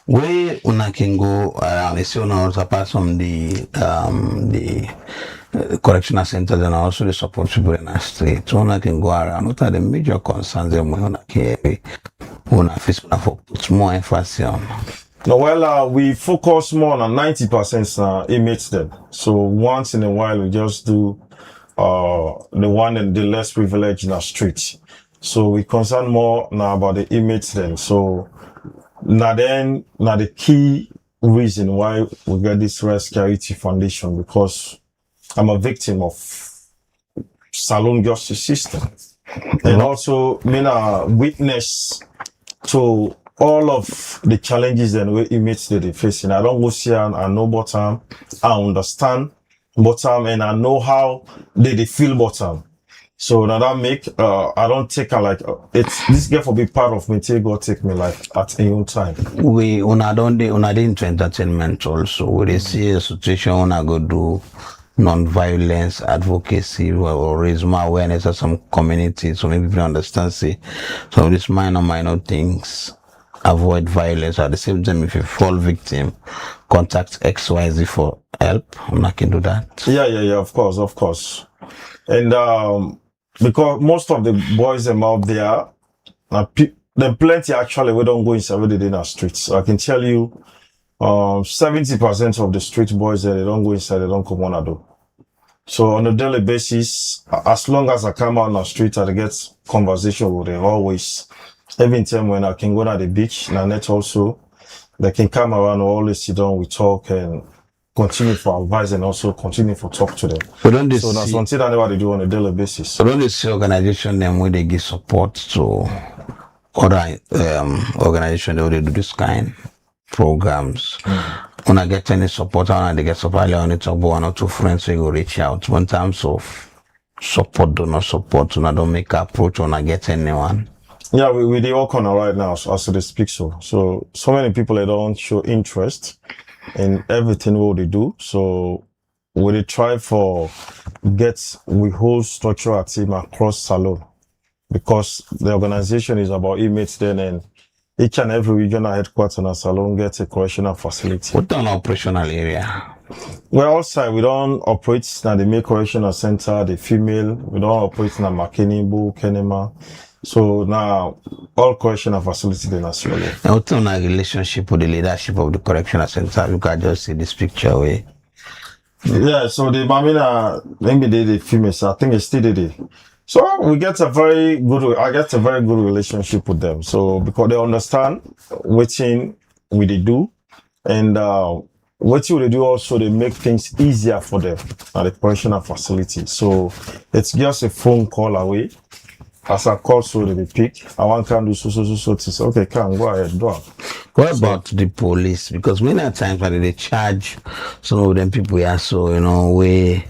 Where una can go around, see also apart from the correctional centers and also the support people in the street. So una can go around. What are the major concerns that una can put more emphasis on? No, well, we focus more on 90% inmates then. So once in a while, we just do the one and the less privileged in the street. So we concern more now about the inmates then. So now the key reason why we get this Rest Charity Foundation, because I'm a victim of saloon justice system. And also being a witness to all of the challenges and way inmates that they facing. I don't go see and I know bottom, I understand bottom, and I know how they feel bottom. So now that make I don't take her like it's this girl for be part of me till God take me like at any time. We una into entertainment also. We they see a situation una go do non-violence advocacy or raise more awareness of some communities so maybe people understand say some of these minor things, avoid violence. At the same time, if you fall victim, contact XYZ for help. I'm not can do that. Yeah, of course. And because most of the boys them out there, there plenty actually we don't go inside where they in our streets. So I can tell you 70% of the street boys they don't go inside, they don't come on a door. So on a daily basis, as long as I come out on the street, I get conversation with them always. Every time when I can go to the beach, and net also, they can come around, always sit down, we talk and continue for advice and also continue for talk to them. So that's something that they do on a daily basis. So don't they see organization them where they give support to other organizations where they do this kind programs? When I get any support, they get support, I only talk about one or two friends who go reach out. One terms of support, do not support, when I don't make an approach, when I get anyone. Yeah, we do work on it right now as they speak so many people they don't show interest in everything what they do. So we try for we whole structural team across Salon because the organization is about inmates then and each and every regional headquarters in Salon gets a correctional facility. What an operational area? we're outside. We don't operate in the male correctional center, the female. We don't operate in the Makenibu, Kenema. So now all correctional facilities in Australia. And what's on a relationship with the leadership of the correctional center? You can just see this picture away. Yeah, so the Mamina, maybe the females, I think it's still the. So we get a very good, I get a very good relationship with them. So because they understand what we they do, and what they do also, they make things easier for them at the correctional facility. So it's just a phone call away. As I call, so they pick. I want to do so. Okay, can go ahead, do it. What about the police? Because many times when they charge some of them people here, so we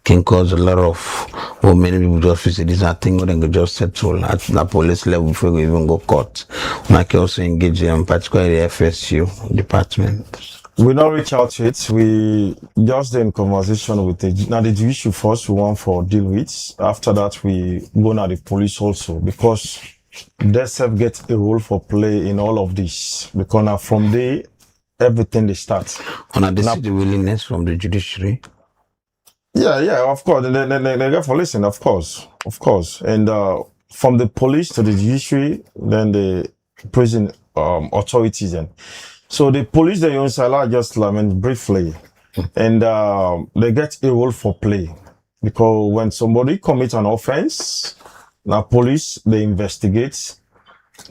can cause a lot of many people just visit this thing when they just settle at the police level before we even go court. I can also engage them, particularly the FSU department. We don't reach out to it. We just in conversation with the judicial first we want for deal with. After that, we go to the police also because they self get a role for play in all of this. Because now from there, everything they start. And they see the willingness from the judiciary. Yeah, of course. They get for listen, of course. And from the police to the judiciary, then the prison authorities and. So the police, they use just briefly, and they get a role for play because when somebody commits an offense, now police they investigate,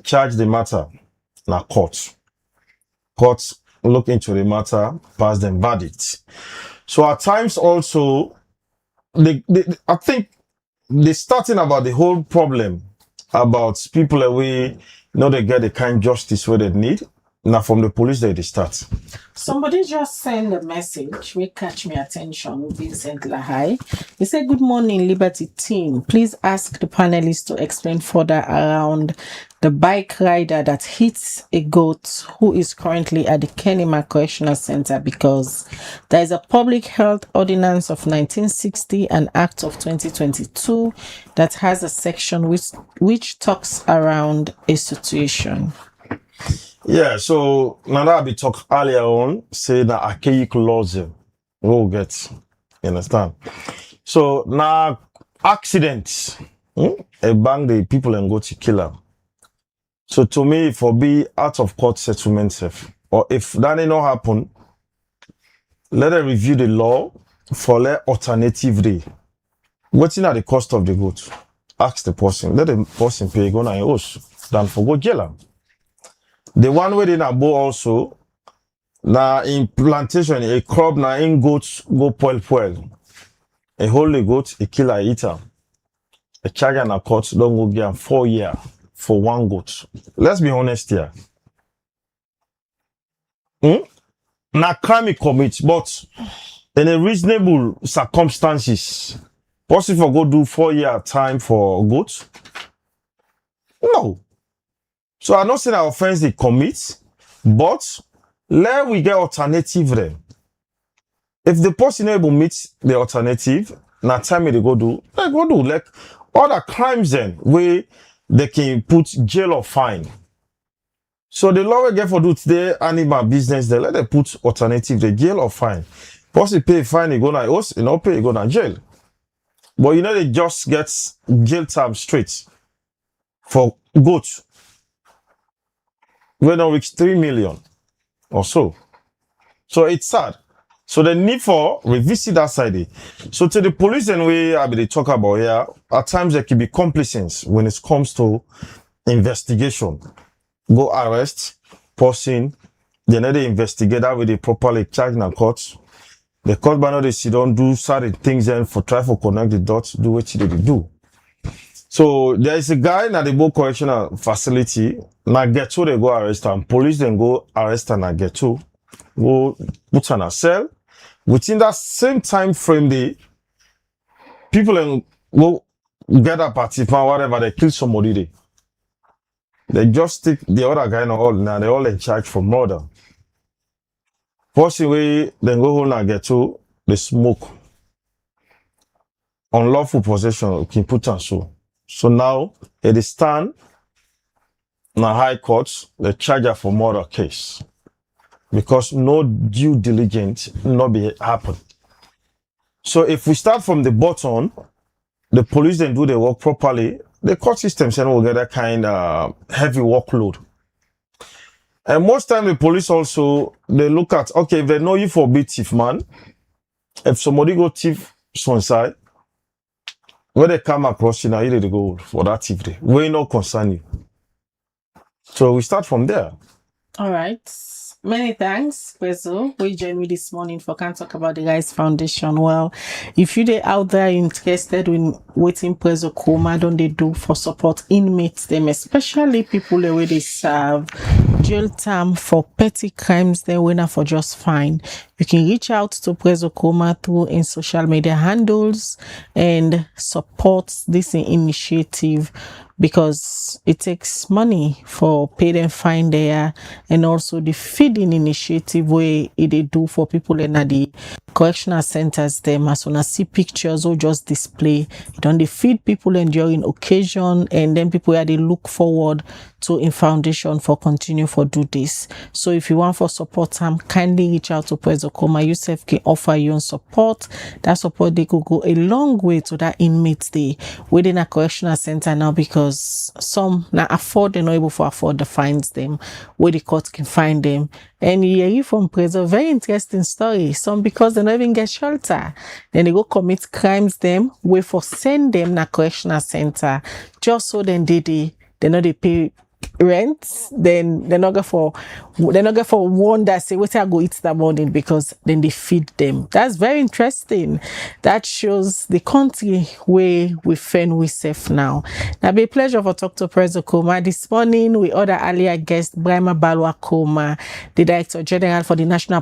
charge the matter, now court look into the matter, pass them verdict. So at times also, I think they starting about the whole problem about people away, they get the kind of justice where they need. Now from the police they start. Somebody just sent a message which catch my attention, Vincent Lahai. He said, "Good morning, Liberty team. Please ask the panelists to explain further around the bike rider that hits a goat who is currently at the Kenema Correctional Center because there is a Public Health Ordinance of 1960 and Act of 2022 that has a section which talks around a situation." Yeah, so now that we talked earlier on, say that archaic laws will get, you understand? So now accidents, a bang the people and go to kill them. So to me, for be out of court settlement, or if that ain't not happen, let them review the law for their alternative day. What's in at the cost of the goat? Ask the person, let the person pay go na house than for go jail am. The one way in Abo also, na in plantation, a crop na in goats go poil. A holy goat, a killer eater. A charge and a court don't go get 4 years for one goat. Let's be honest here. Na crime commit, but in a reasonable circumstances, possible go do 4 year time for goat? No. So I'm not saying that offense they commit, but let we get alternative then. If the person able meet the alternative, now time they go do like other crimes then where they can put jail or fine. So the law we get for do today animal business they let them put alternative the jail or fine. Person pay fine they go na house, you not pay you go na jail. But they just get jail time straight for goat. We don't reach 3 million or so. So it's sad. So the need for revisit that side. So to the police and they talk about here, at times there can be complacence when it comes to investigation. Go arrest person, then they investigate that with they properly charge in court. The court by now they sit down, do certain things and for try for connect the dots, do what they do. So there is a guy in the Bo correctional facility. Na get to they go arrest him. Police then go arrest and na get to go put on a cell. Within that same time frame, the people then go get a participant, whatever they kill somebody. They just take the other guy all now. They all in charge for murder. First way then go home and get to the smoke. Unlawful possession can put on so. So now, it is stand in the high court, the charger for murder case. because no due diligence not be happen. So if we start from the bottom, the police then do the work properly, the court system then will get that kind of heavy workload. And most time the police also, they look at, okay, if they know you for be thief man, if somebody go thief some side, when they come across you now, you need to go for that thief day. We not concern you. So we start from there. All right. Many thanks, Prezo. We joined me this morning for Can't Talk About the Guys Foundation. Well, if you're out there interested in waiting Prezo Coma, don't they do for support inmates, them, especially people the way they serve jail term for petty crimes, they winner for just fine. You can reach out to Prezo Coma through in social media handles and support this initiative, because it takes money for pay them fine there, and also the feeding initiative where they do for people in the correctional centers. Them as soon as see pictures or just display it on, they feed people and during occasion, and then people they look forward to in foundation for continue for do this. So if you want for support, kindly reach out to Prezo Coma. Yourself can offer you on support. That support they could go a long way to that inmates day within a correctional center now, because some now afford, they're not able to afford the fines them where the court can find them. And you hear from Prezo, very interesting story. Some because they don't even get shelter, then they go commit crimes them, wait for send them na correctional center just so then they know they pay rent, then they're not going for one that say wait I go eat that morning, because then they feed them. That's very interesting. That shows the country where we find we safe now. Now be a pleasure for talk to Prezo Coma this morning with other earlier guest Brahma Balwa Coma, the Director General for the National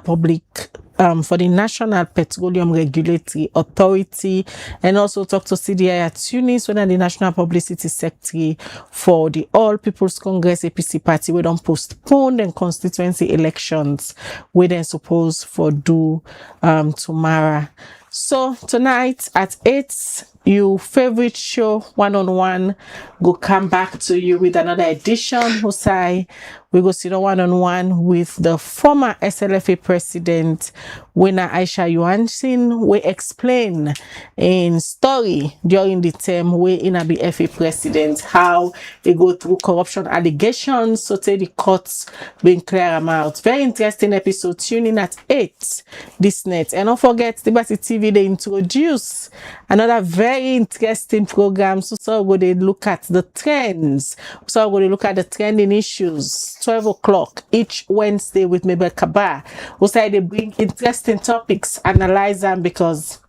Petroleum Regulatory Authority, and also talk to CDI at Tunis, when the National Publicity Secretary for the All People's Congress APC party. We don't postpone the constituency elections we then suppose for do tomorrow. So tonight at 8, your favorite show, One-on-One, go come back to you with another edition. Hosai, we go sit on One-on-One with the former SLFA president, winner Aisha Johansson. We explain in story during the term we in a BFA president, how they go through corruption allegations, so say the courts being clear them out. Very interesting episode. Tune in at 8 this night. And don't forget, Liberty TV, they introduce another very interesting program. So we're going to look at the trends. So we're going to look at the trending issues. 12 o'clock each Wednesday with Mabel Kaba. Also, they bring interesting topics, analyze them, because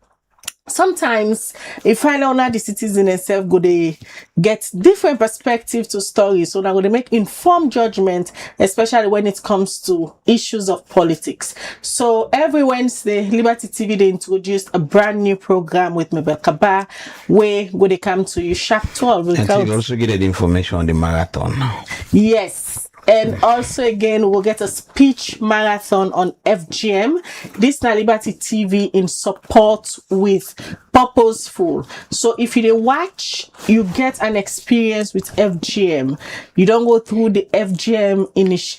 sometimes if I know now the citizen itself go they get different perspective to stories, so now go they make informed judgment, especially when it comes to issues of politics. So every Wednesday, Liberty TV they introduced a brand new program with Mabel Kaba, where go they come to you sharp 12. And you also get the information on the marathon. Yes. And also again, we'll get a speech marathon on FGM. This na Liberty TV in support with Purposeful. So if you watch, you get an experience with FGM. You don't go through the FGM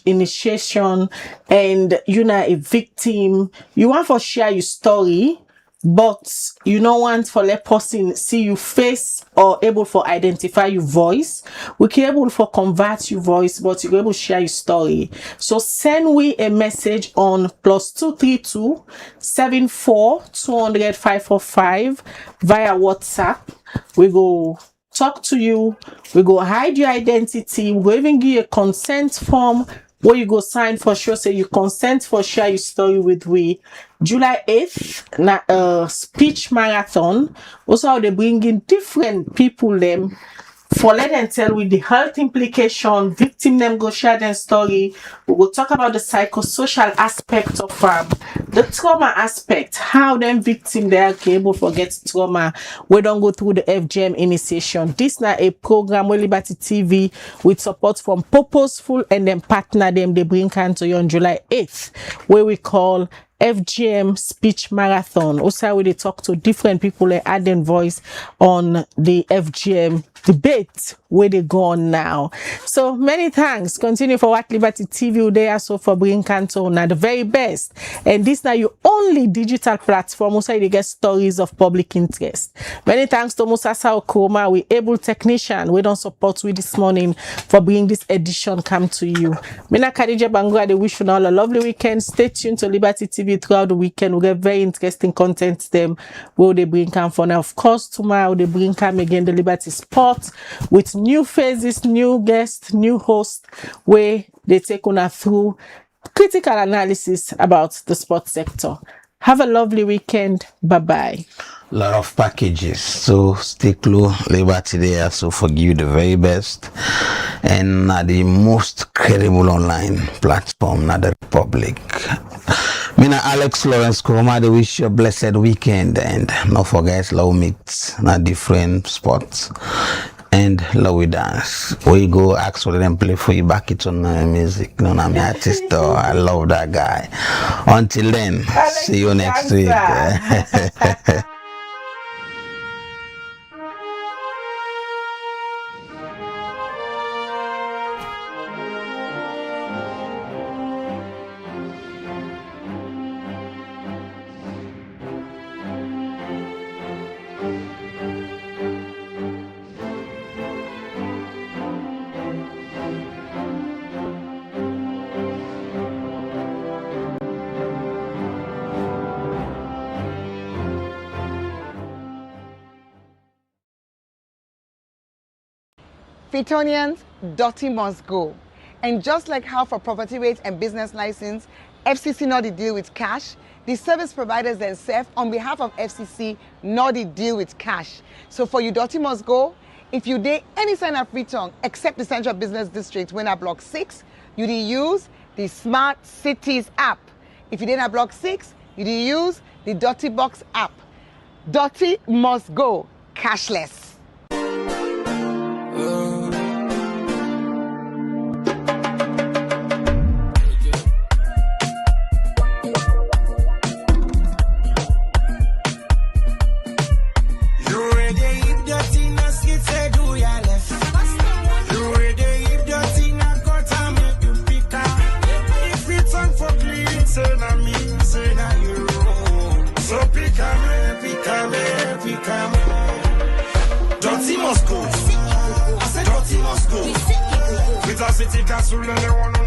initiation and you're not a victim. You want to share your story, but you don't want for let person see you face or able for identify your voice. We can able for convert your voice, but you're able to share your story. So send we a message on +232 74 200 545 via WhatsApp. We go talk to you. We go hide your identity. We go even give you a consent form where you go sign for sure, say you consent for share your story with we. July 8th, na speech marathon. Also, how they bring in different people them for let them tell with the health implication, victim them go share their story. We will talk about the psychosocial aspect of the trauma aspect, how them victim they are able to forget trauma. We don't go through the FGM initiation. This now a program where Liberty TV with support from Purposeful and then partner them they bring can to you on July 8th, where we call FGM speech marathon. Also, we talk to different people and adding voice on the FGM debate where they go on now. So many thanks. Continue for what Liberty TV they are so for bringing Canto now the very best. And this now your only digital platform also they get stories of public interest. Many thanks to Musa Sao Kroma, we able technician we don't support with this morning for bringing this edition come to you. Mina Khadija Bangura, they wish you all a lovely weekend. Stay tuned to Liberty TV throughout the weekend. We get very interesting content them where they bring come for now. Of course, tomorrow they bring come again the Liberty Sport with new faces, new guests, new hosts, where they take on through critical analysis about the sports sector. Have a lovely weekend. Bye-bye. Lot of packages, so stay close. Liberty there, so forgive you the very best, and the most credible online platform, not the Republic. Mina Alex Lawrence Kuroma, they wish you a blessed weekend, and not forget love meets, not different spots, and love we dance. We go ask for them play for you back it on music. No, I'm artist though. I love that guy. Until then, see you next week. Fitonians, dirty must go. And just like how for property rates and business license, FCC not the deal with cash, the service providers themselves, on behalf of FCC, not the deal with cash. So for you dirty must go, if you did any sign of return except the Central Business District when at Block 6, you did use the Smart Cities app. If you did at Block 6, you did use the Dirty Box app. Dirty must go, cashless. Dirty must go. I said dirty must go. With a city castle and they want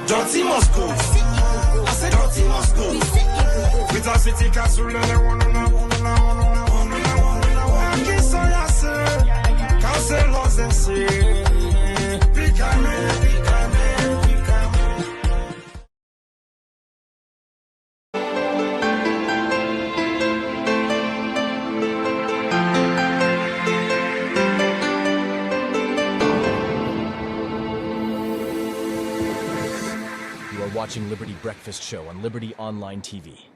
Dirty must go. I said dirty must go. With a city castle and they want councillors and say You are watching Liberty Breakfast Show on Liberty Online TV.